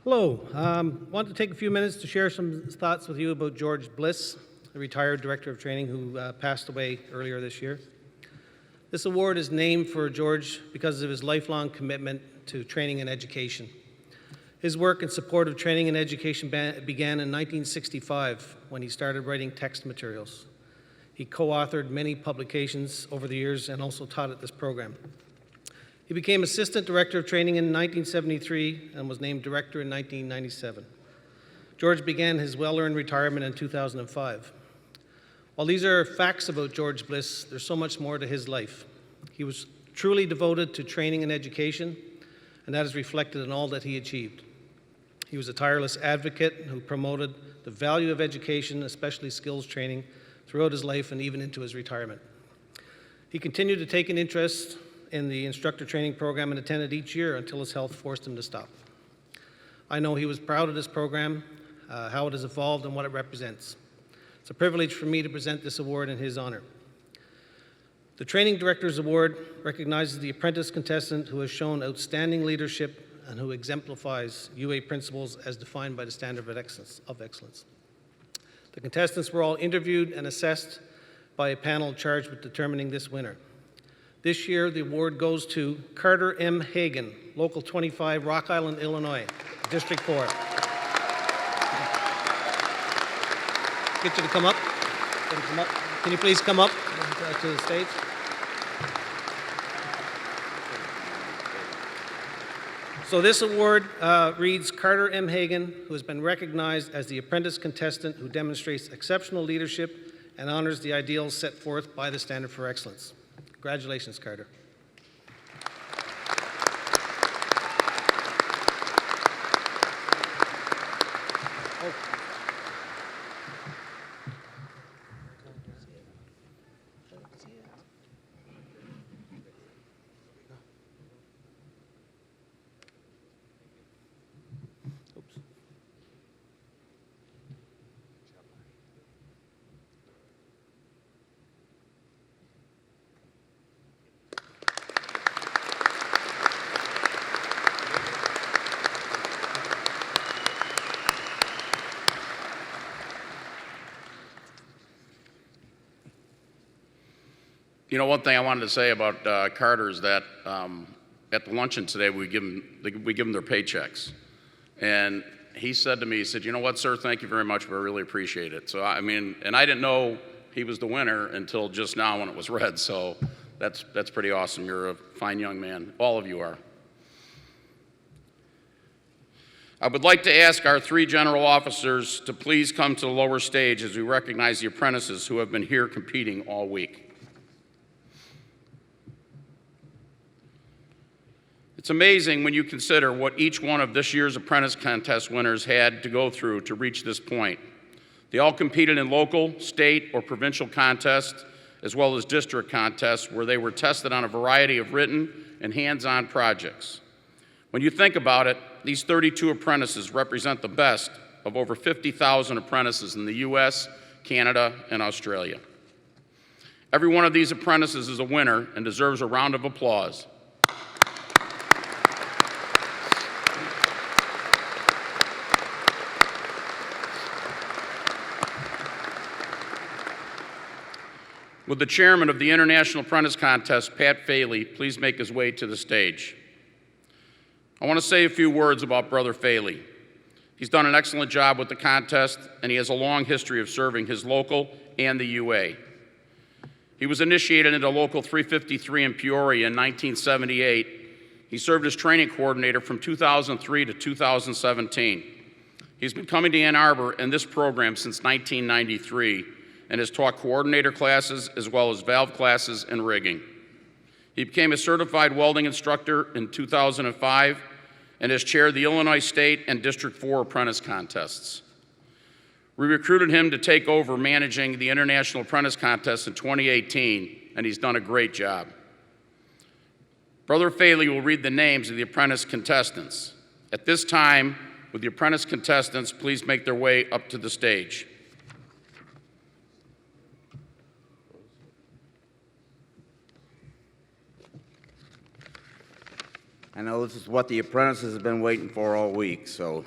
Hello. I want to take a few minutes to share some thoughts with you about George Bliss, the retired Director of Training who passed away earlier this year. This award is named for George because of his lifelong commitment to training and education. His work in support of training and education began in 1965 when he started writing text materials. He co-authored many publications over the years and also taught at this program. He became Assistant Director of Training in 1973 and was named Director in 1997. George began his well-earned retirement in 2005. While these are facts about George Bliss, there's so much more to his life. He was truly devoted to training and education, and that is reflected in all that he achieved. He was a tireless advocate who promoted the value of education, especially skills training, throughout his life and even into his retirement. He continued to take an interest in the instructor training program and attended each year until his health forced him to stop. I know he was proud of this program, how it has evolved and what it represents. It's a privilege for me to present this award in his honor. The Training Directors Award recognizes the apprentice contestant who has shown outstanding leadership and who exemplifies UA principles as defined by the standard of excellence. The contestants were all interviewed and assessed by a panel charged with determining this winner. This year, the award goes to Carter M. Hagan, Local 25, Rock Island, Illinois, District 4. Get you to come up. Can you please come up to the stage? So this award reads Carter M. Hagan, who has been recognized as the apprentice contestant who demonstrates exceptional leadership and honors the ideals set forth by the Standard for Excellence. Congratulations, Carter. You know, one thing I wanted to say about Carter is that at the luncheon today, we give them their paychecks. And he said to me, he said, you know what, sir, thank you very much, but I really appreciate it. So, I mean, and I didn't know he was the winner until just now when it was read. So that's pretty awesome. You're a fine young man. All of you are. I would like to ask our 3 general officers to please come to the lower stage as we recognize the apprentices who have been here competing all week. It's amazing when you consider what each one of this year's Apprentice Contest winners had to go through to reach this point. They all competed in local, state, or provincial contests, as well as district contests, where they were tested on a variety of written and hands-on projects. When you think about it, these 32 apprentices represent the best of over 50,000 apprentices in the US, Canada, and Australia. Every one of these apprentices is a winner and deserves a round of applause. Would the chairman of the International Apprentice Contest, Pat Faley, please make his way to the stage? I want to say a few words about Brother Faley. He's done an excellent job with the contest, and he has a long history of serving his local and the UA. He was initiated into Local 353 in Peoria in 1978. He served as training coordinator from 2003 to 2017. He's been coming to Ann Arbor and this program since 1993, and has taught coordinator classes as well as valve classes and rigging. He became a certified welding instructor in 2005 and has chaired the Illinois State and District 4 apprentice contests. We recruited him to take over managing the International Apprentice Contest in 2018, and he's done a great job. Brother Faley will read the names of the apprentice contestants. At this time, would the apprentice contestants please make their way up to the stage? I know this is what the apprentices have been waiting for all week, so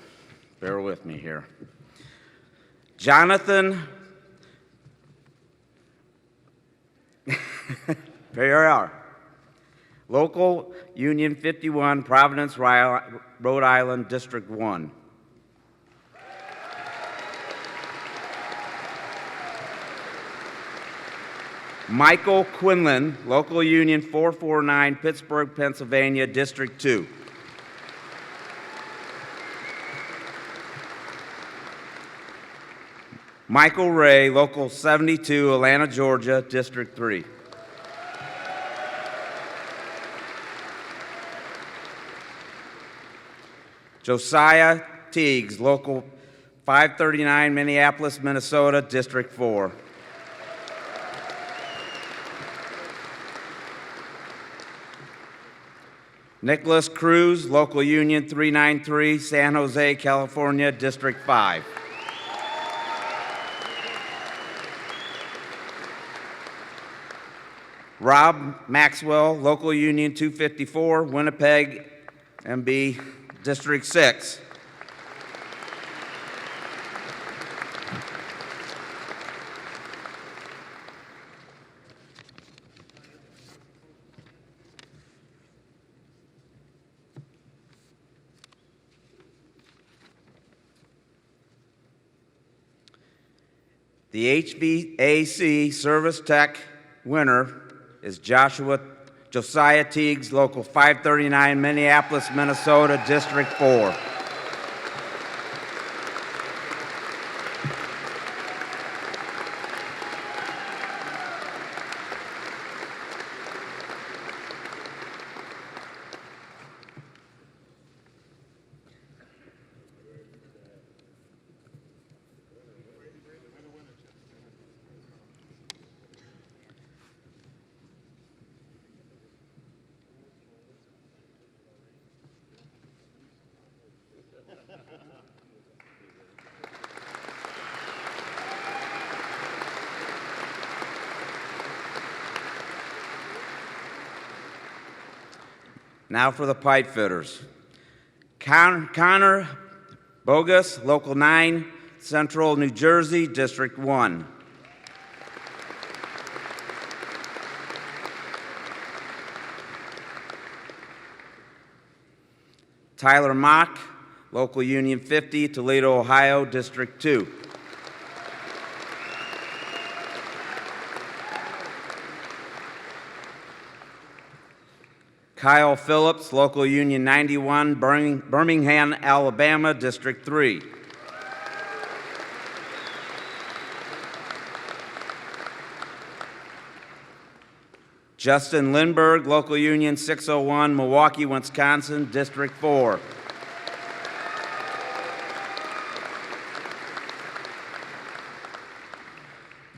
bear with me here. Jonathan, there you are. Local Union 51, Providence, Rhode Island, District 1. Michael Quinlan, Local Union 449, Pittsburgh, Pennsylvania, District 2. Michael Ray, Local 72, Atlanta, Georgia, District 3. Josiah Teagues, Local 539, Minneapolis, Minnesota, District 4. Nicholas Cruz, Local Union 393, San Jose, California, District 5. Rob Maxwell, Local Union 254, Winnipeg, MB, District 6. The HVAC Service Tech winner is Josiah Teagues, Local 539, Minneapolis, Minnesota, District 4. Now for the pipe fitters. Connor Bogus, Local 9, Central New Jersey, District 1. Tyler Mock, Local Union 50, Toledo, Ohio, District 2. Kyle Phillips, Local Union 91, Birmingham, Alabama, District 3. Justin Lindberg, Local Union 601, Milwaukee, Wisconsin, District 4.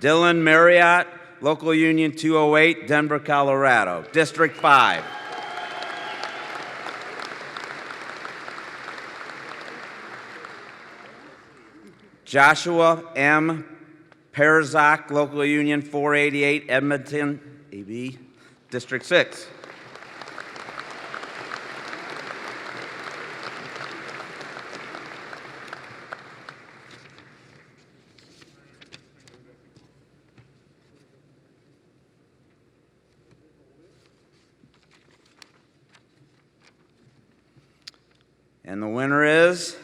Dylan Marriott, Local Union 208, Denver, Colorado, District 5. Joshua M. Pavesic, Local Union 488, Edmonton, AB, District 6. And the winner is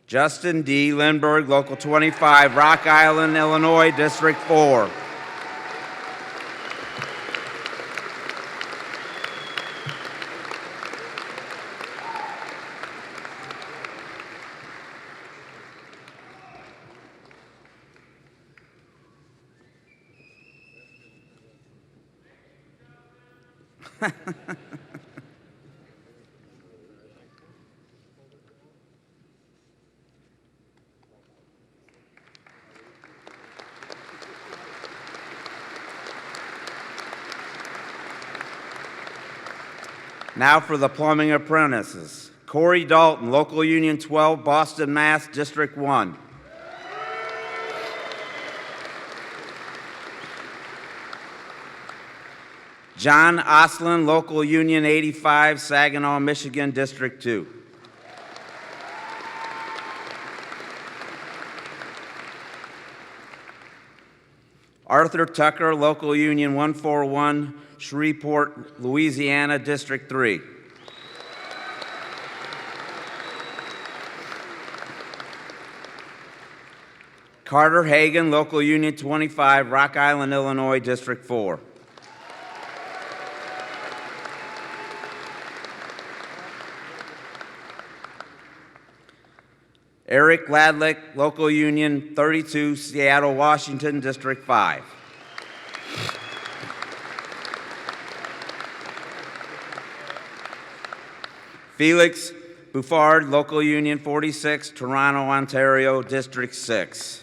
Justin D. Lindberg, Local 25, Rock Island, Illinois, District 4. Now for the plumbing apprentices. Corey Dalton, Local Union 12, Boston, Mass, District 1. John Oslin, Local Union 85, Saginaw, Michigan, District 2. Arthur Tucker, Local Union 141, Shreveport, Louisiana, District 3. Carter Hagan, Local Union 25, Rock Island, Illinois, District 4. Eric Ladlick, Local Union 32, Seattle, Washington, District 5. Felix Buffard, Local Union 46, Toronto, Ontario, District 6.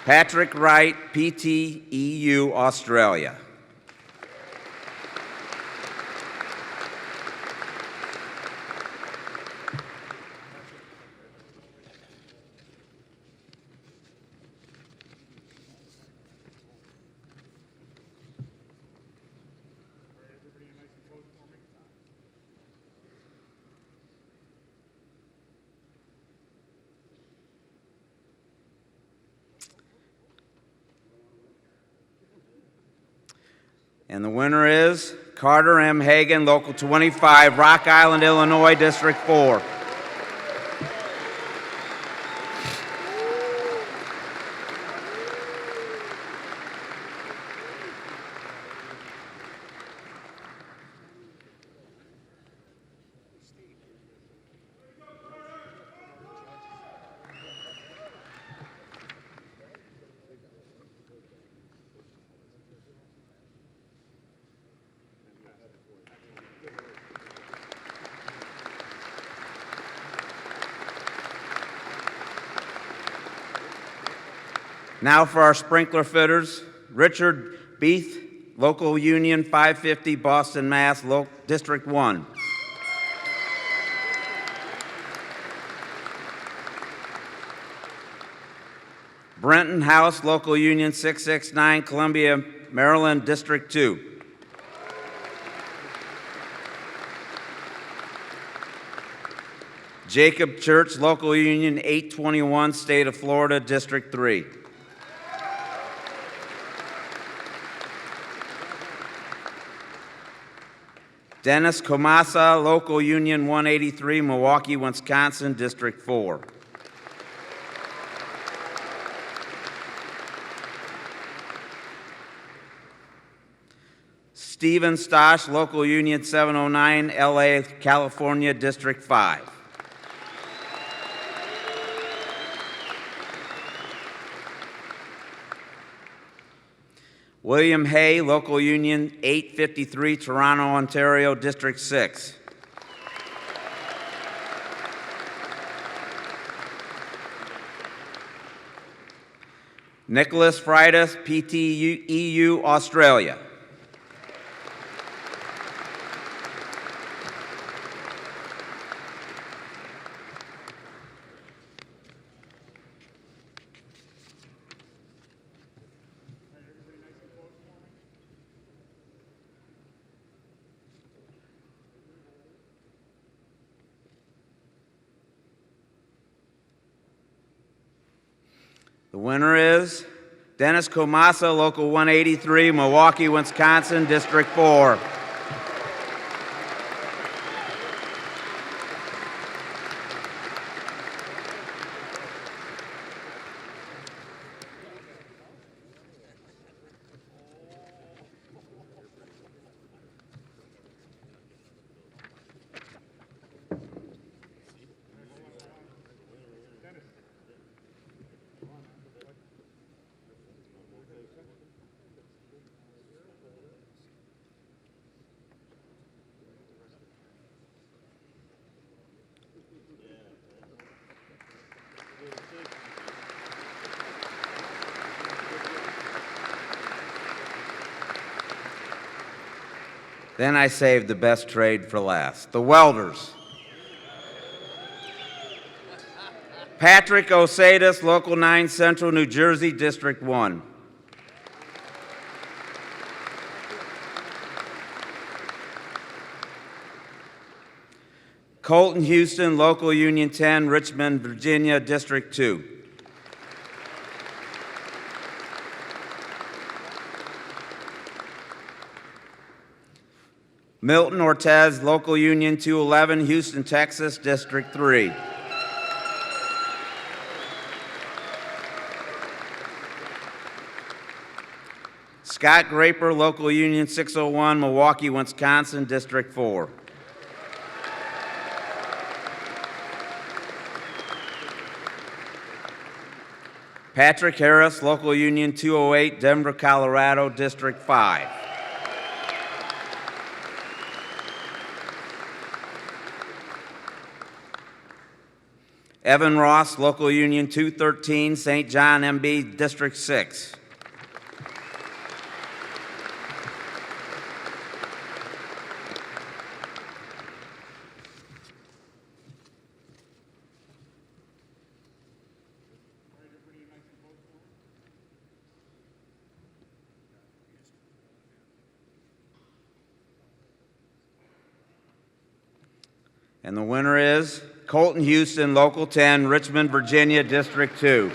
Patrick Wright, PTEU, Australia. And the winner is Carter M. Hagan, Local 25, Rock Island, Illinois, District 4. Now for our sprinkler fitters, Richard Beath, Local Union 550, Boston, Mass, District 1. Brenton House, Local Union 669, Columbia, Maryland, District 2. Jacob Church, Local Union 821, State of Florida, District 3. Dennis Comasa, Local Union 183, Milwaukee, Wisconsin, District 4. Steven Stosh, Local Union 709, LA, California, District 5. William Hay, Local Union 853, Toronto, Ontario, District 6. Nicholas Freitas, PTEU, Australia. The winner is Dennis Comasa, Local 183, Milwaukee, Wisconsin, District 4. Then I saved the best trade for last, the welders. Patrick Osadis, Local 9 Central, New Jersey, District 1. Colton Houston, Local Union 10, Richmond, Virginia, District 2. Milton Ortez, Local Union 211, Houston, Texas, District 3. Scott Graper, Local Union 601, Milwaukee, Wisconsin, District 4. Patrick Harris, Local Union 208, Denver, Colorado, District 5. Evan Ross, Local Union 213, St. John, MB, District 6. And the winner is Colton Houston, Local 10, Richmond, Virginia, District 2.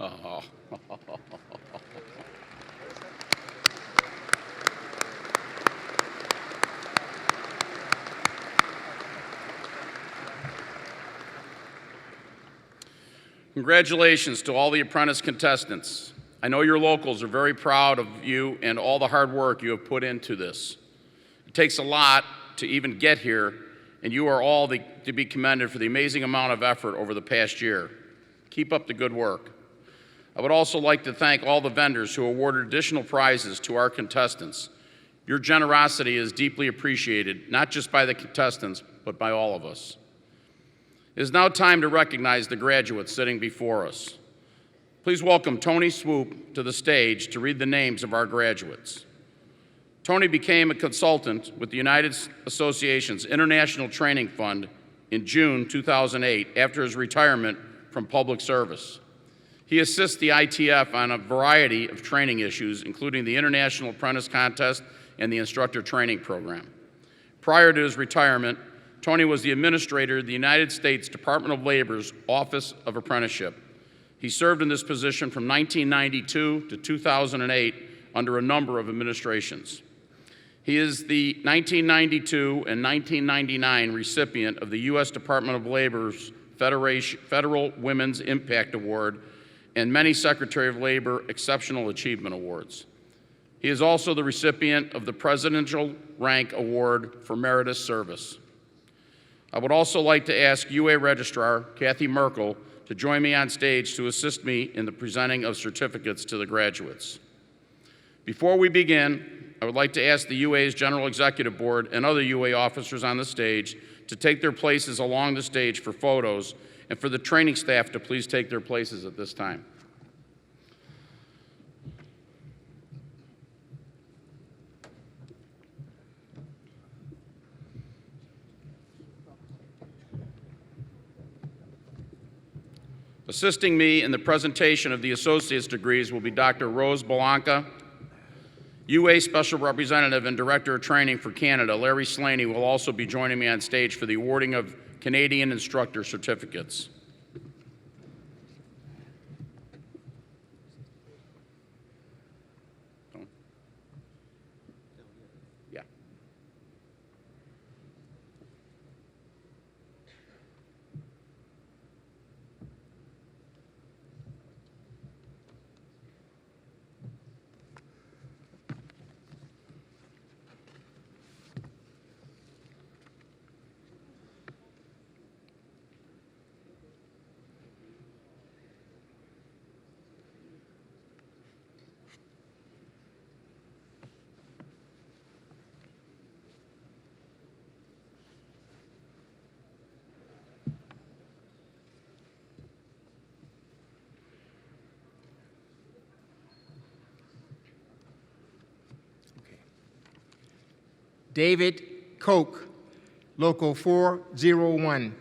Oh. Congratulations to all the apprentice contestants. I know your locals are very proud of you and all the hard work you have put into this. It takes a lot to even get here, and you are all to be commended for the amazing amount of effort over the past year. Keep up the good work. I would also like to thank all the vendors who awarded additional prizes to our contestants. Your generosity is deeply appreciated, not just by the contestants, but by all of us. It is now time to recognize the graduates sitting before us. Please welcome Tony Swoop to the stage to read the names of our graduates. Tony became a consultant with the United Association's International Training Fund in June 2008 after his retirement from public service. He assists the ITF on a variety of training issues, including the International Apprentice Contest and the Instructor Training Program. Prior to his retirement, Tony was the administrator of the United States Department of Labor's Office of Apprenticeship. He served in this position from 1992 to 2008 under a number of administrations. He is the 1992 and 1999 recipient of the U.S. Department of Labor's Federal Women's Impact Award and many Secretary of Labor Exceptional Achievement Awards. He is also the recipient of the Presidential Rank Award for Meritorious Service. I would also like to ask UA Registrar Kathy Merkel to join me on stage to assist me in the presenting of certificates to the graduates. Before we begin, I would like to ask the UA's General Executive Board and other UA officers on the stage to take their places along the stage for photos, and for the training staff to please take their places at this time. Assisting me in the presentation of the associate's degrees will be Dr. Rose Belanca. UA Special Representative and Director of Training for Canada, Larry Slaney, will also be joining me on stage for the awarding of Canadian Instructor certificates. Yeah. David Koch, Local 401.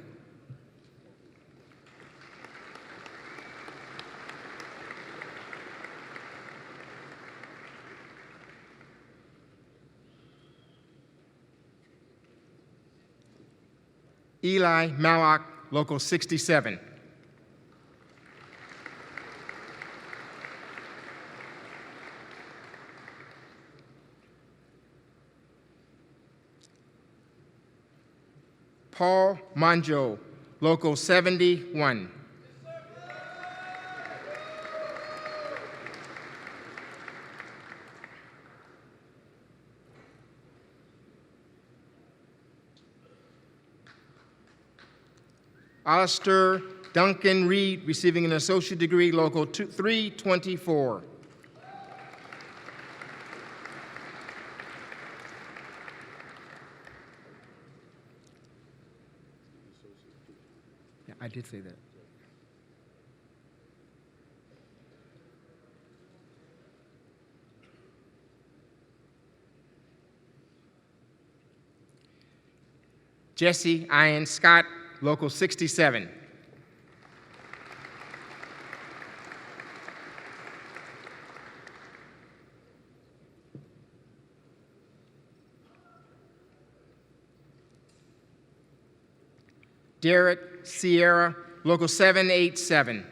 Eli Malak, Local 67. Paul Monjo, Local 71. Alistair Duncan Reed, receiving an associate degree, Local 324. Yeah, I did say that. Jesse Ian Scott, Local 67. Derek Sierra, Local 787.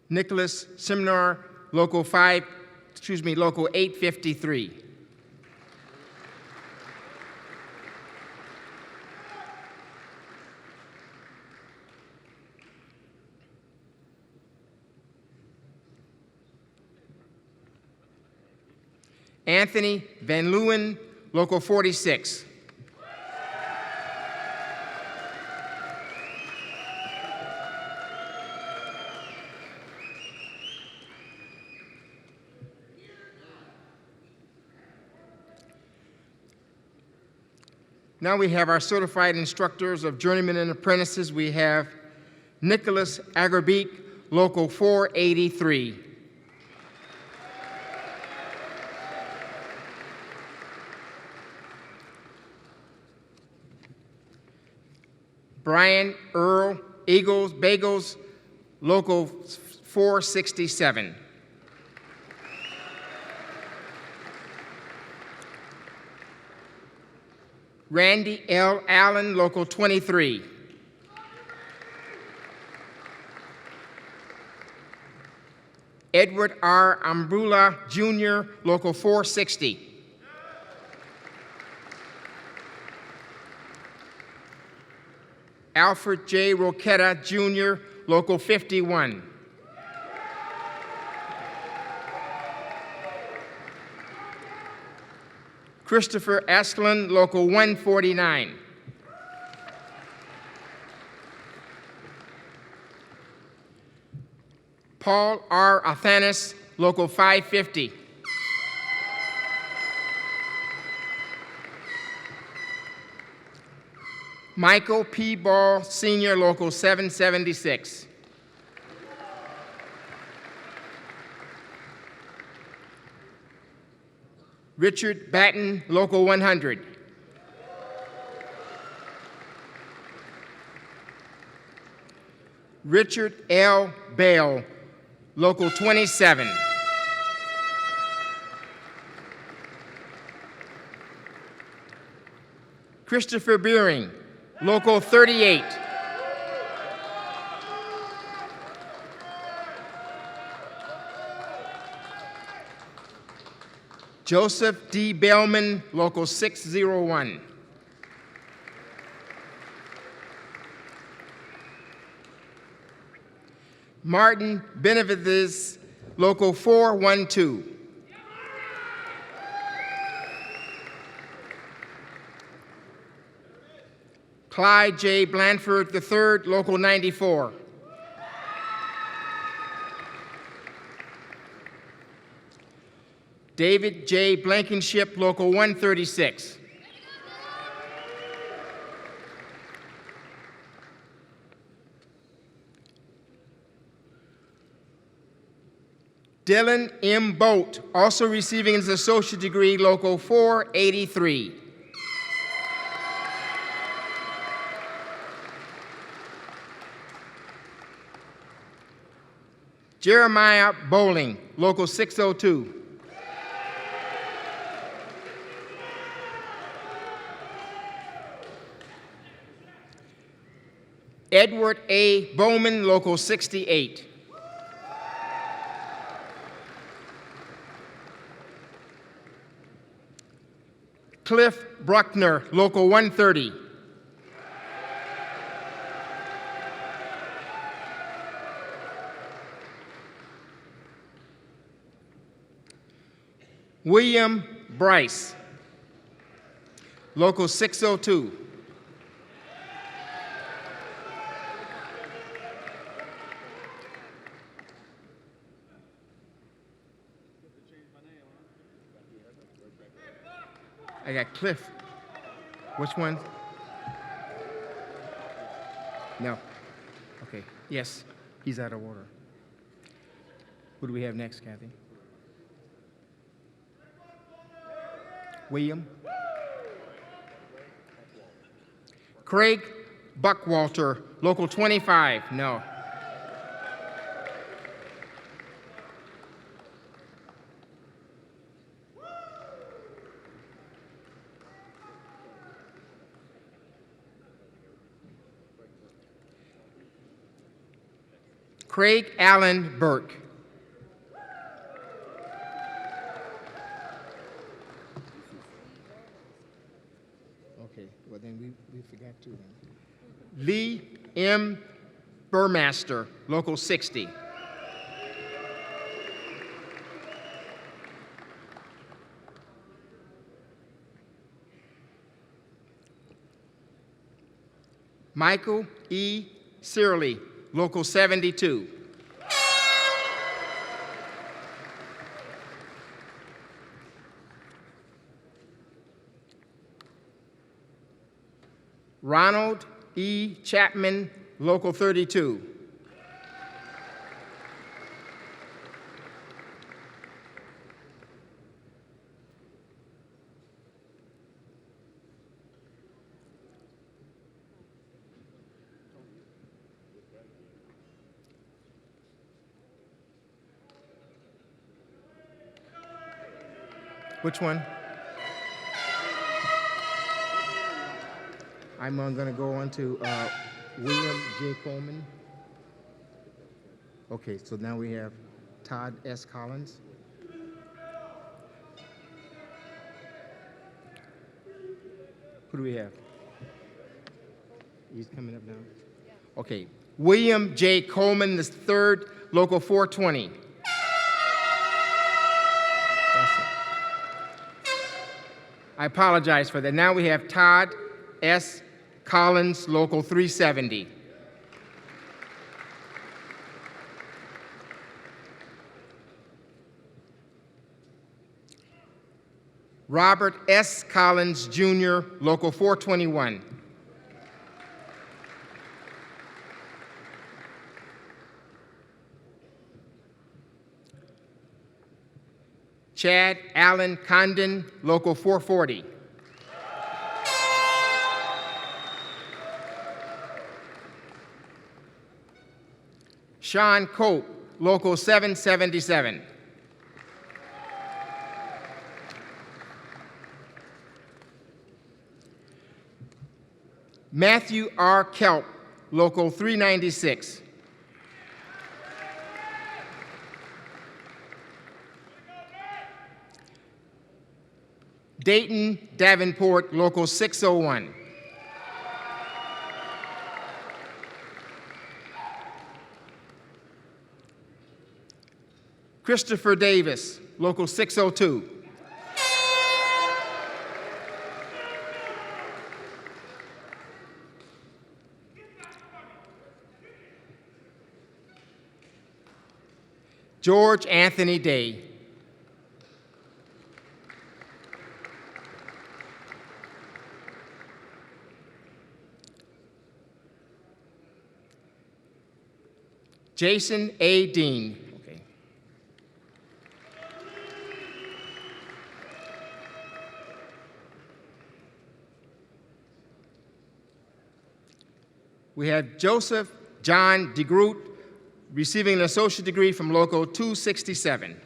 Nicholas Simnar, Local 853. Anthony Van Leeuwen, Local 46. Now we have our certified instructors of journeymen and apprentices. We have Nicholas Agarbeek, Local 483. Brian Earl Bagels, Local 467. Randy L. Allen, Local 23. Edward R. Ambrula, Jr., Local 460. Alfred J. Roquetta, Jr., Local 51. Christopher Asklund, Local 149. Paul R. Athanas, Local 550. Michael P. Ball, Sr., Local 776. Richard Batten, Local 100. Richard L. Bale, Local 27. Christopher Beering, Local 38. Joseph D. Bellman, Local 601. Martin Benavides, Local 412. Clyde J. Blanford III, Local 94. David J. Blankenship, Local 136. Dylan M. Boat, also receiving his associate degree, Local 483. Jeremiah Bowling, Local 602. Edward A. Bowman, Local 68. Cliff Bruckner, Local 130. William Bryce, Local 602. I got Cliff. Which one? No. Okay. Yes, he's out of order. Who do we have next, Kathy? William? Craig Buckwalter, Local 25. No. Craig Allen Burke. Okay, well then we forgot two then. Lee M. Burmaster, Local 60. Michael E. Searly, Local 72. Ronald E. Chapman, Local 32. Which one? I'm going to go on to William J. Coleman. Okay, so now we have Todd S. Collins. Who do we have? He's coming up now. Okay, William J. Coleman, the third, Local 420. I apologize for that. Now we have Todd S. Collins, Local 370. Robert S. Collins, Jr., Local 421. Chad Allen Condon, Local 440. Sean Cope, Local 777. Matthew R. Kelp, Local 396. Dayton Davenport, Local 601. Christopher Davis, Local 602. George Anthony Day. Jason A. Dean. Okay. We have Joseph John DeGroot, receiving an associate degree from Local 267.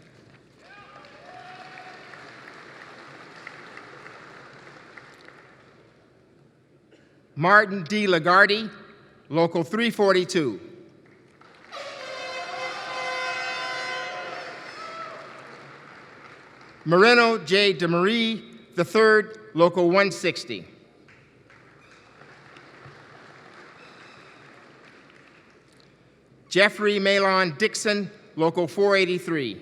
Martin D. Lagarde, Local 342. Moreno J. DeMarie III, Local 160. Jeffrey Malon Dixon, Local 483.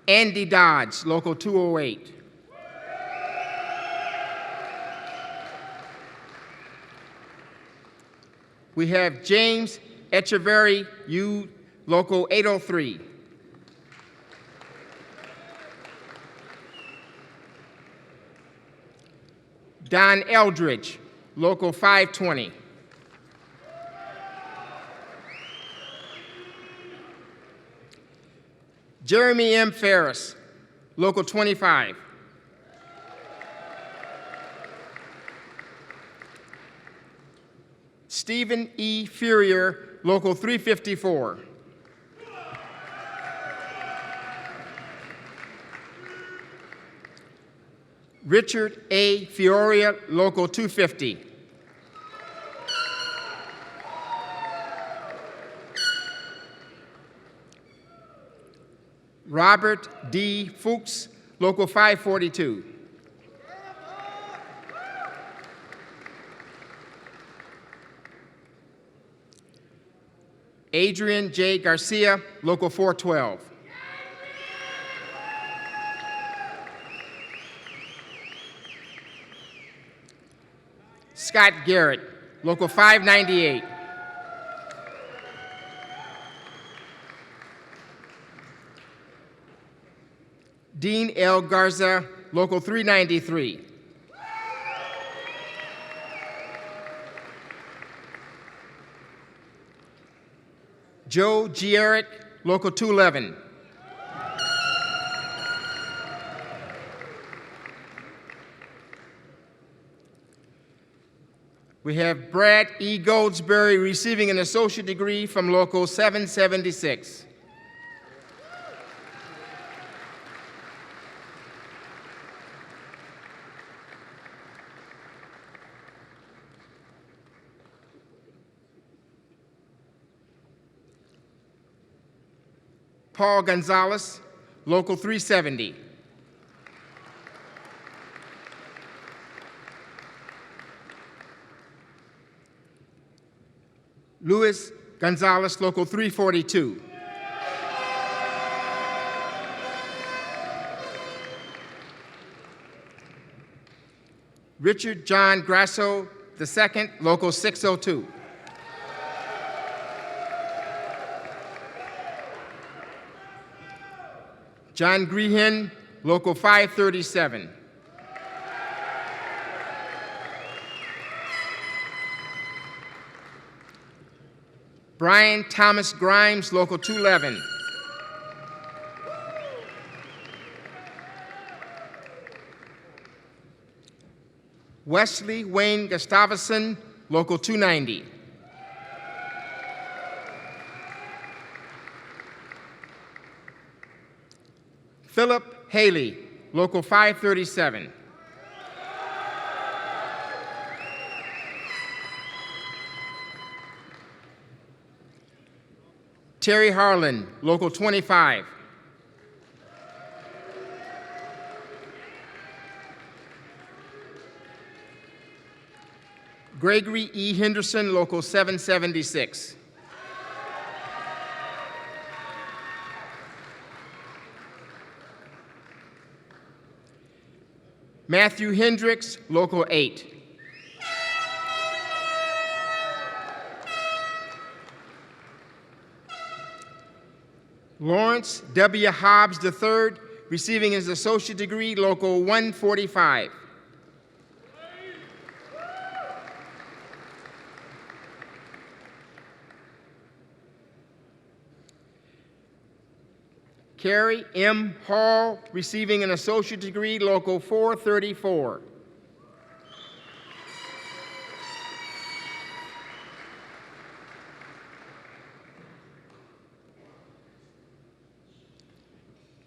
Andy Dodge, Local 208. We have James Echeverry, U, Local 803. Don Eldridge, Local 520. Jeremy M. Ferris, Local 25. Stephen E. Furrier, Local 354. Richard A. Fioria, Local 250. Robert D. Fuchs, Local 542. Adrian J. Garcia, Local 412. Scott Garrett, Local 598. Dean L. Garza, Local 393. Joe Gierick, Local 211. We have Brad E. Goldsberry receiving an associate degree from Local 776. Paul Gonzalez, Local 370. Luis Gonzalez, Local 342. Richard John Grasso II, Local 602. John Greehan, Local 537. Brian Thomas Grimes, Local 211. Wesley Wayne Gustavson, Local 290. Philip Haley, Local 537. Terry Harlan, Local 25. Gregory E. Henderson, Local 776. Matthew Hendricks, Local 8. Lawrence W. Hobbs III, receiving his associate degree, Local 145. Carrie M. Hall, receiving an associate degree, Local 434.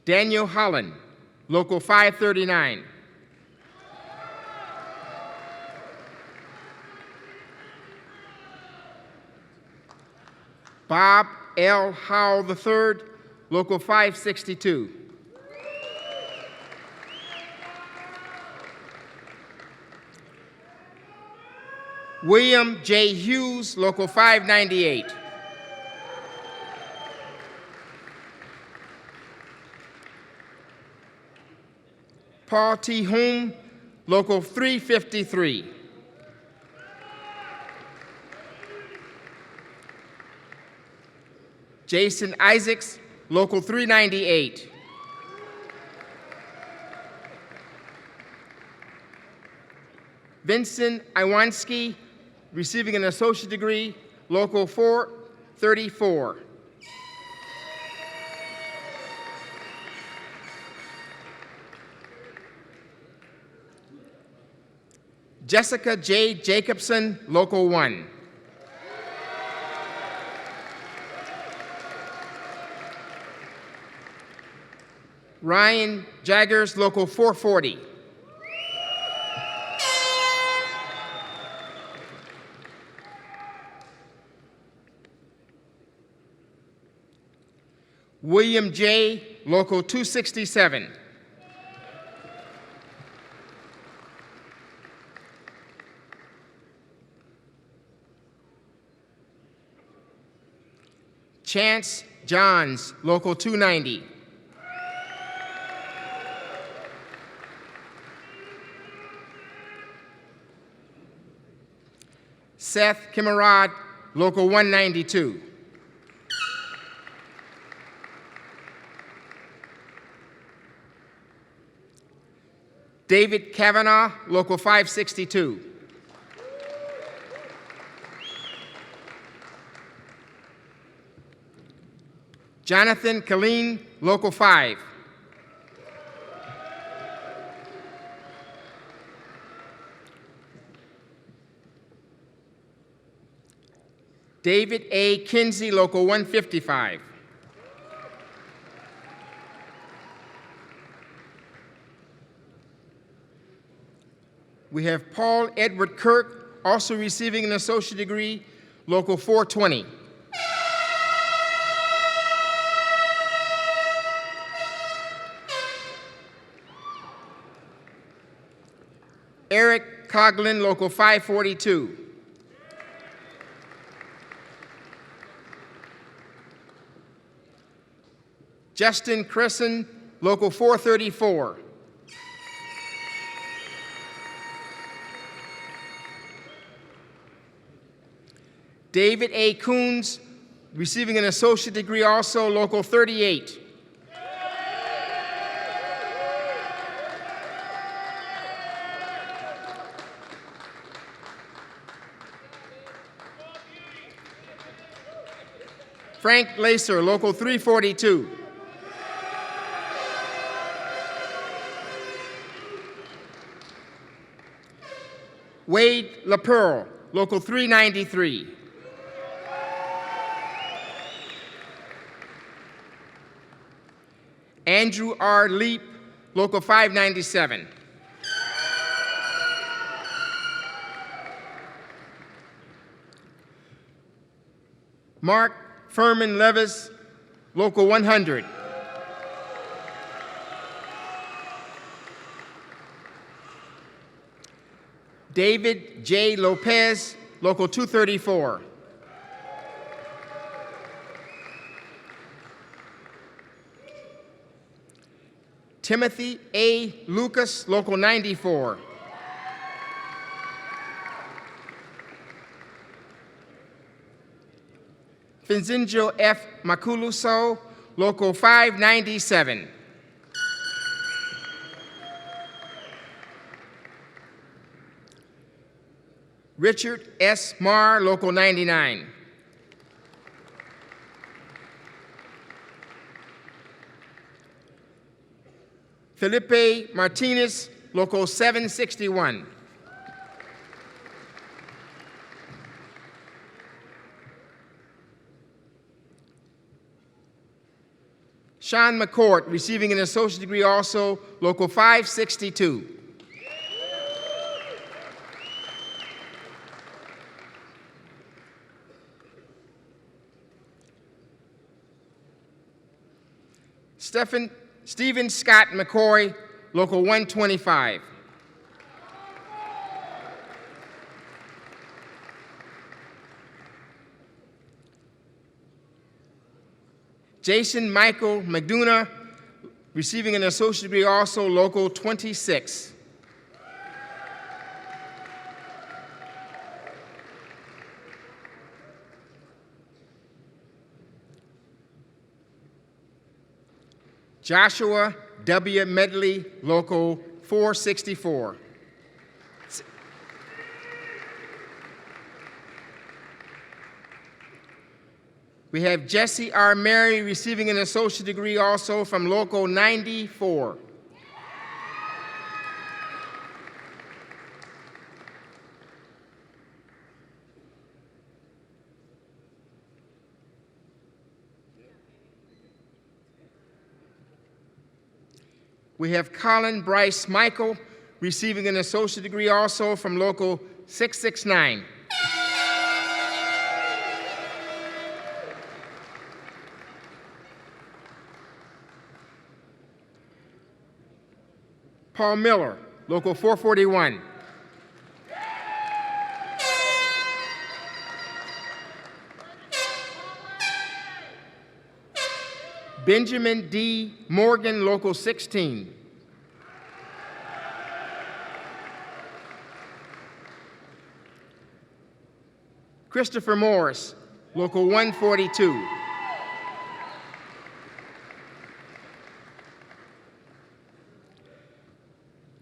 Daniel Holland, Local 539. Bob L. Howell III, Local 562. William J. Hughes, Local 598. Paul T. Hume, Local 353. Jason Isaacs, Local 398. Vincent Iwanski, receiving an associate degree, Local 434. Jessica J. Jacobson, Local 1. Ryan Jaggers, Local 440. William J., Local 267. Chance Johns, Local 290. Seth Kimarad, Local 192. David Kavanaugh, Local 562. Jonathan Killeen, Local 5. David A. Kinsey, Local 155. We have Paul Edward Kirk, also receiving an associate degree, Local 420. Eric Coughlin, Local 542. Justin Cresson, Local 434. David A. Coons, receiving an associate degree, also Local 38. Frank Lacer, Local 342. Wade LaPearl, Local 393. Andrew R. Leap, Local 597. Mark Furman Levis, Local 100. David J. Lopez, Local 234. Timothy A. Lucas, Local 94. Finzinjo F. Makuluso, Local 597. Richard S. Marr, Local 99. Felipe Martinez, Local 761. Sean McCourt, receiving an associate degree, also Local 562. Stephen Scott McCoy, Local 125. Jason Michael McDonough, receiving an associate degree, also Local 26. Joshua W. Medley, Local 464. We have Jesse R. Mary, receiving an associate degree, also from Local 94. We have Colin Bryce Michael, receiving an associate degree, also from Local 669. Paul Miller, Local 441. Benjamin D. Morgan, Local 16. Christopher Morris, Local 142.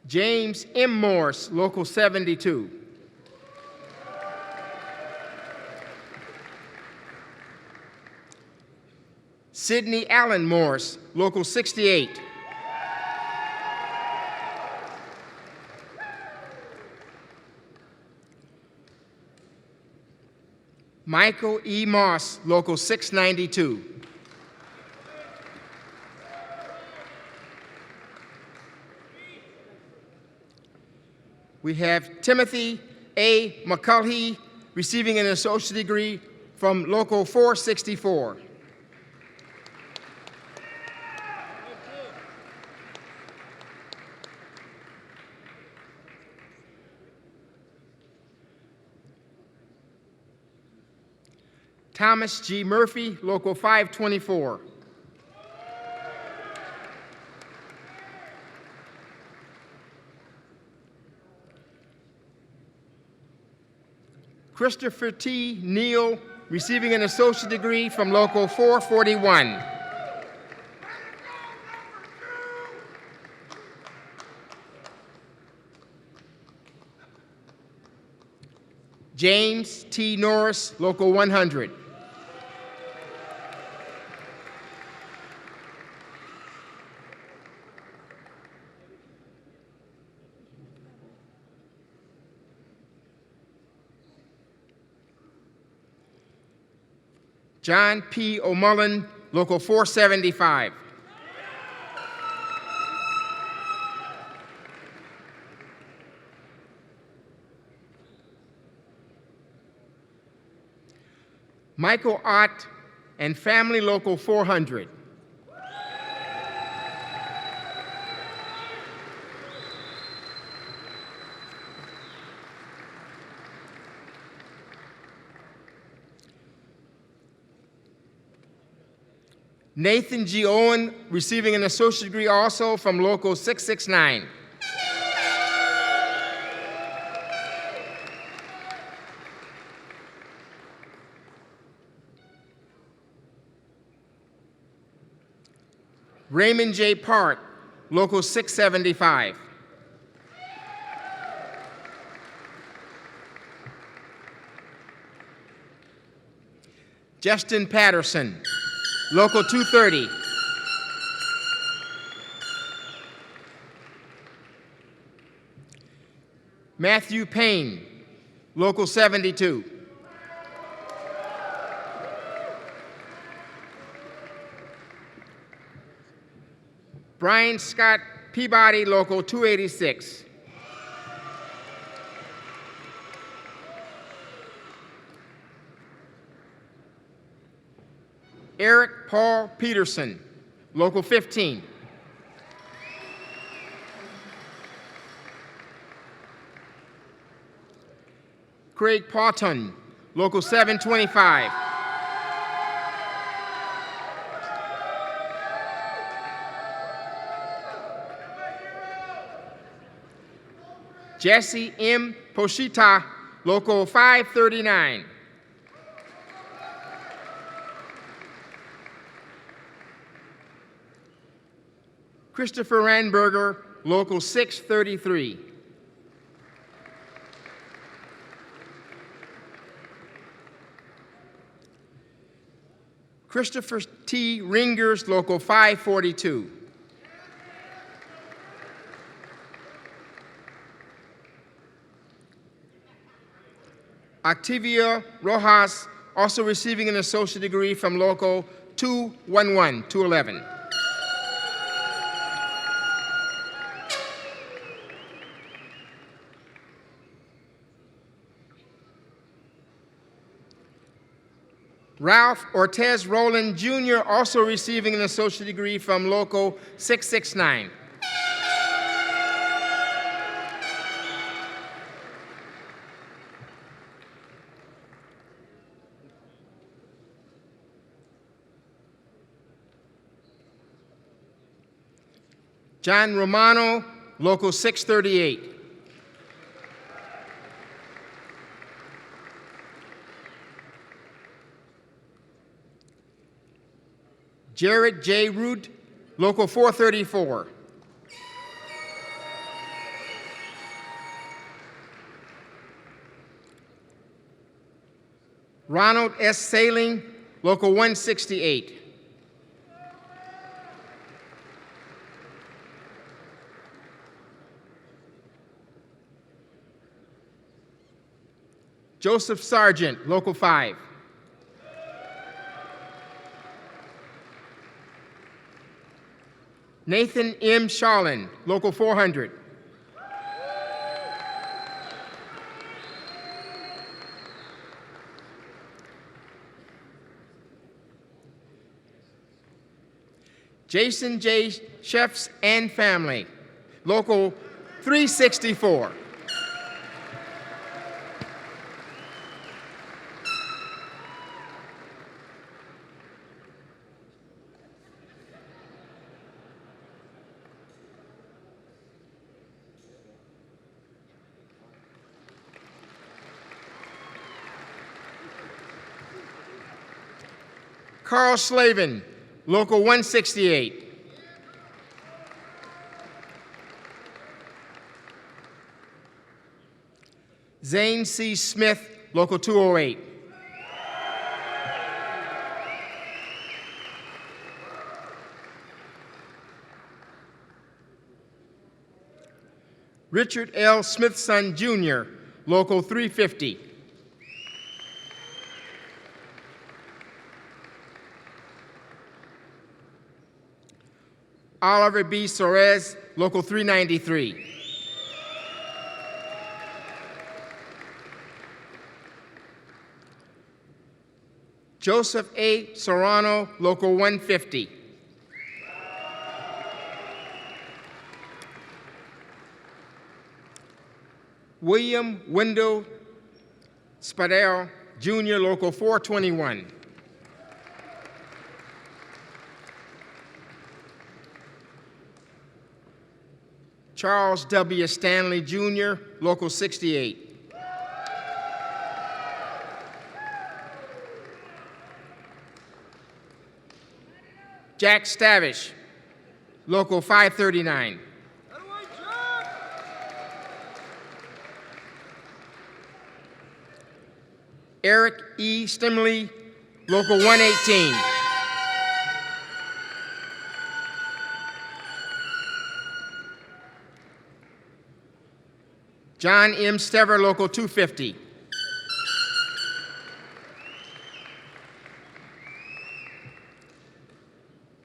James M. Morse, Local 72. Sidney Allen Morse, Local 68. Michael E. Moss, Local 692. We have Timothy A. McCulhey, receiving an associate degree from Local 464. Thomas G. Murphy, Local 524. Christopher T. Neal, receiving an associate degree from Local 441. James T. Norris, Local 100. John P. O'Mullen, Local 475. Michael Ott and family, Local 400. Nathan G. Owen, receiving an associate degree also from Local 669. Raymond J. Park, Local 675. Justin Patterson, Local 230. Matthew Payne, Local 72. Brian Scott Peabody, Local 286. Eric Paul Peterson, Local 15. Craig Paughton, Local 725. Jesse M. Poshita, Local 539. Christopher Ranberger, Local 633. Christopher T. Ringers, Local 542. Octavia Rojas, also receiving an associate degree from Local 211. Ralph Ortez Rowland Jr., also receiving an associate degree from Local 669. John Romano, Local 638. Jared J. Root, Local 434. Ronald S. Saling, Local 168. Joseph Sargent, Local 5. Nathan M. Sharlin, Local 400. Jason J. Chefs and Family, Local 364. Carl Slavin, Local 168. Zane C. Smith, Local 208. Richard L. Smithson, Jr., Local 350. Oliver B. Soares, Local 393. Joseph A. Serrano, Local 150. William Wendell Spadell, Jr., Local 421. Charles W. Stanley, Jr., Local 68. Jack Stavish, Local 539. Eric E. Stimley, Local 118. John M. Stever, Local 250.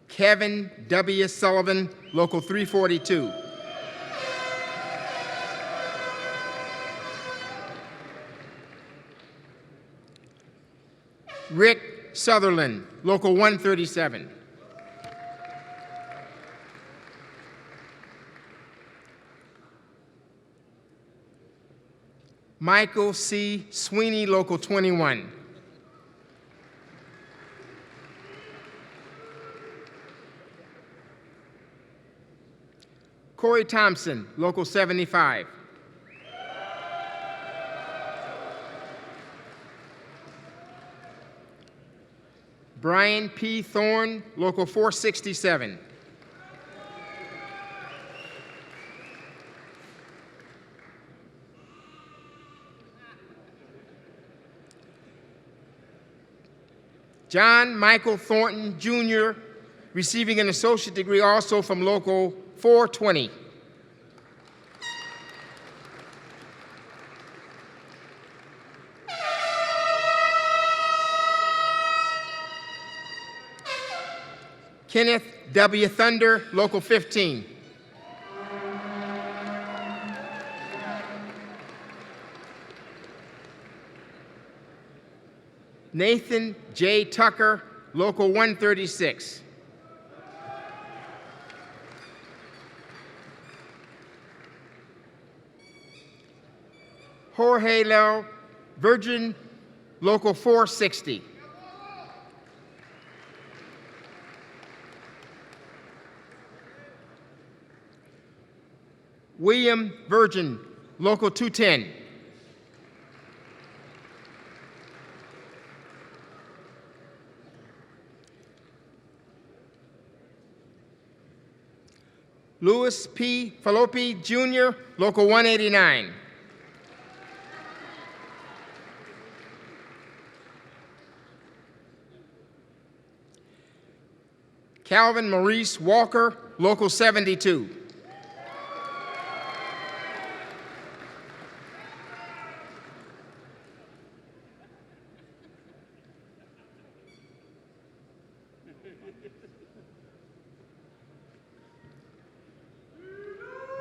Kevin W. Sullivan, Local 342. Rick Sutherland, Local 137. Michael C. Sweeney, Local 21. Corey Thompson, Local 75. Brian P. Thorne, Local 467. John Michael Thornton, Jr., receiving an associate degree also from Local 420. Kenneth W. Thunder, Local 15. Nathan J. Tucker, Local 136. Jorge Lel Virgin, Local 460. William Virgin, Local 210. Louis P. Fallopi Jr., Local 189. Calvin Maurice Walker, Local 72.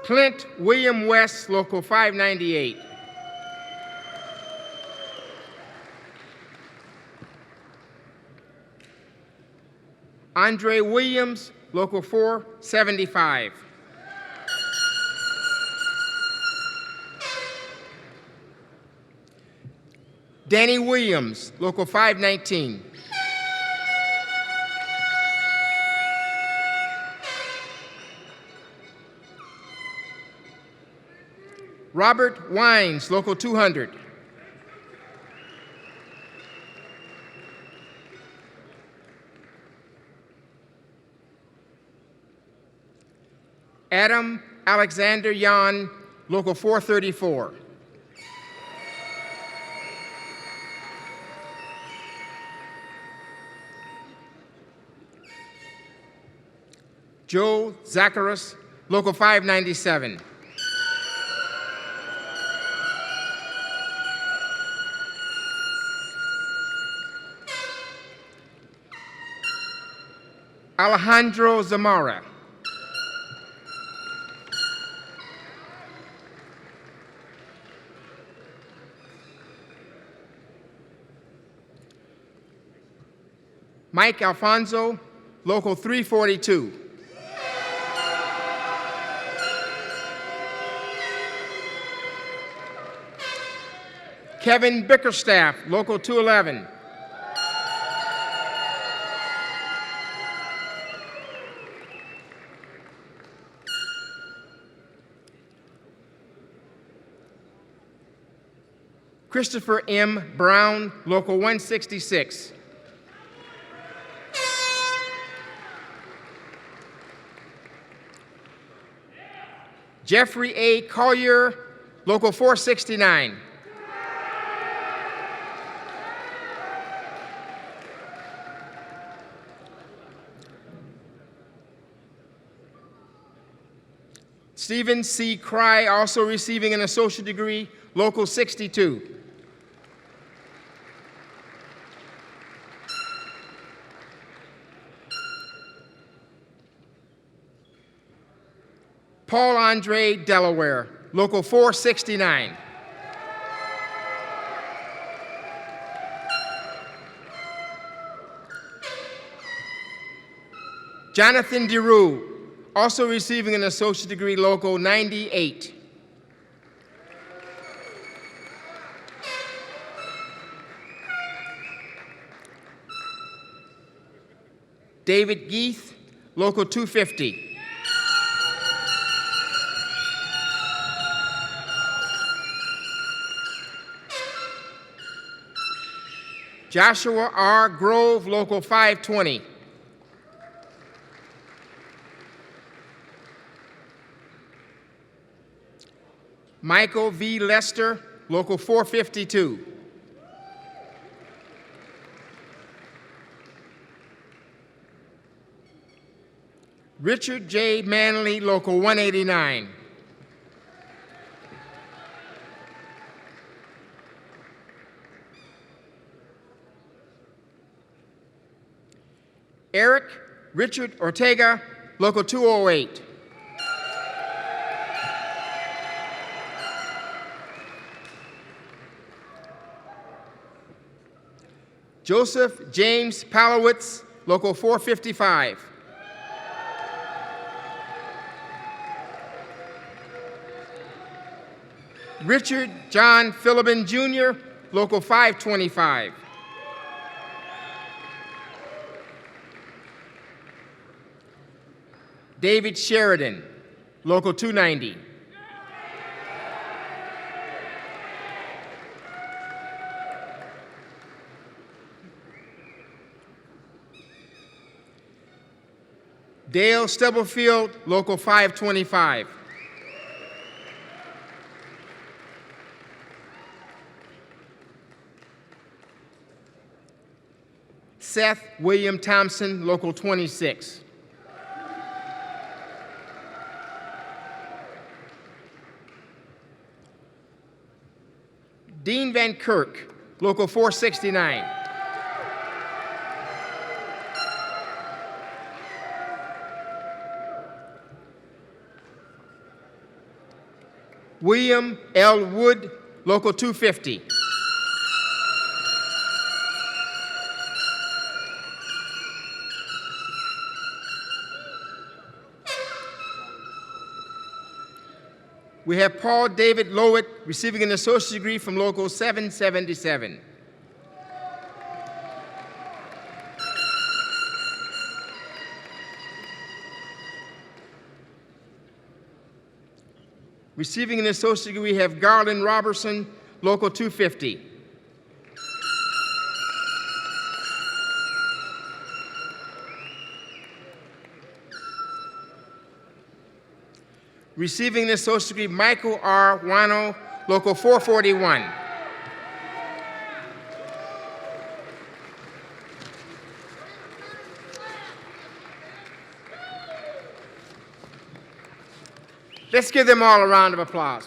Clint William West, Local 598. Andre Williams, Local 475. Danny Williams, Local 519. Robert Wines, Local 200. Adam Alexander Yan, Local 434. Joe Zacharias, Local 597. Alejandro Zamora. Mike Alfonso, Local 342. Kevin Bickerstaff, Local 211. Christopher M. Brown, Local 166. Jeffrey A. Collier, Local 469. Stephen C. Cry, also receiving an associate degree, Local 62. Paul Andre Delaware, Local 469. Jonathan DeRue, also receiving an associate degree, Local 98. David Geith, Local 250. Joshua R. Grove, Local 520. Michael V. Lester, Local 452. Richard J. Manley, Local 189. Eric Richard Ortega, Local 208. Joseph James Palowitz, Local 455. Richard John Philibin Jr., Local 525. David Sheridan, Local 290. Dale Stubblefield, Local 525. Seth William Thompson, Local 26. Dean Van Kirk, Local 469. William L. Wood, Local 250. We have Paul David Lowett receiving an associate's degree from Local 777. Receiving an associate's degree, we have Garland Robertson, Local 250. Receiving an associate's degree, Michael R. Wano, Local 441. Let's give them all a round of applause.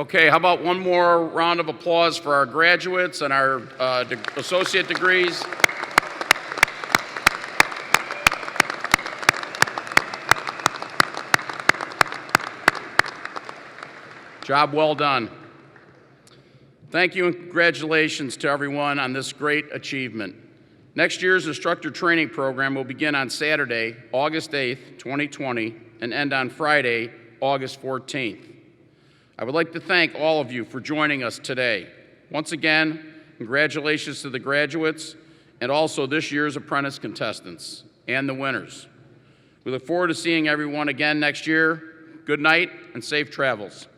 Okay, how about one more round of applause for our graduates and our associate degrees? Job well done. Thank you and congratulations to everyone on this great achievement. Next year's instructor training program will begin on Saturday, August 8th, 2020, and end on Friday, August 14th. I would like to thank all of you for joining us today. Once again, congratulations to the graduates and also this year's apprentice contestants and the winners. We look forward to seeing everyone again next year. Good night and safe travels.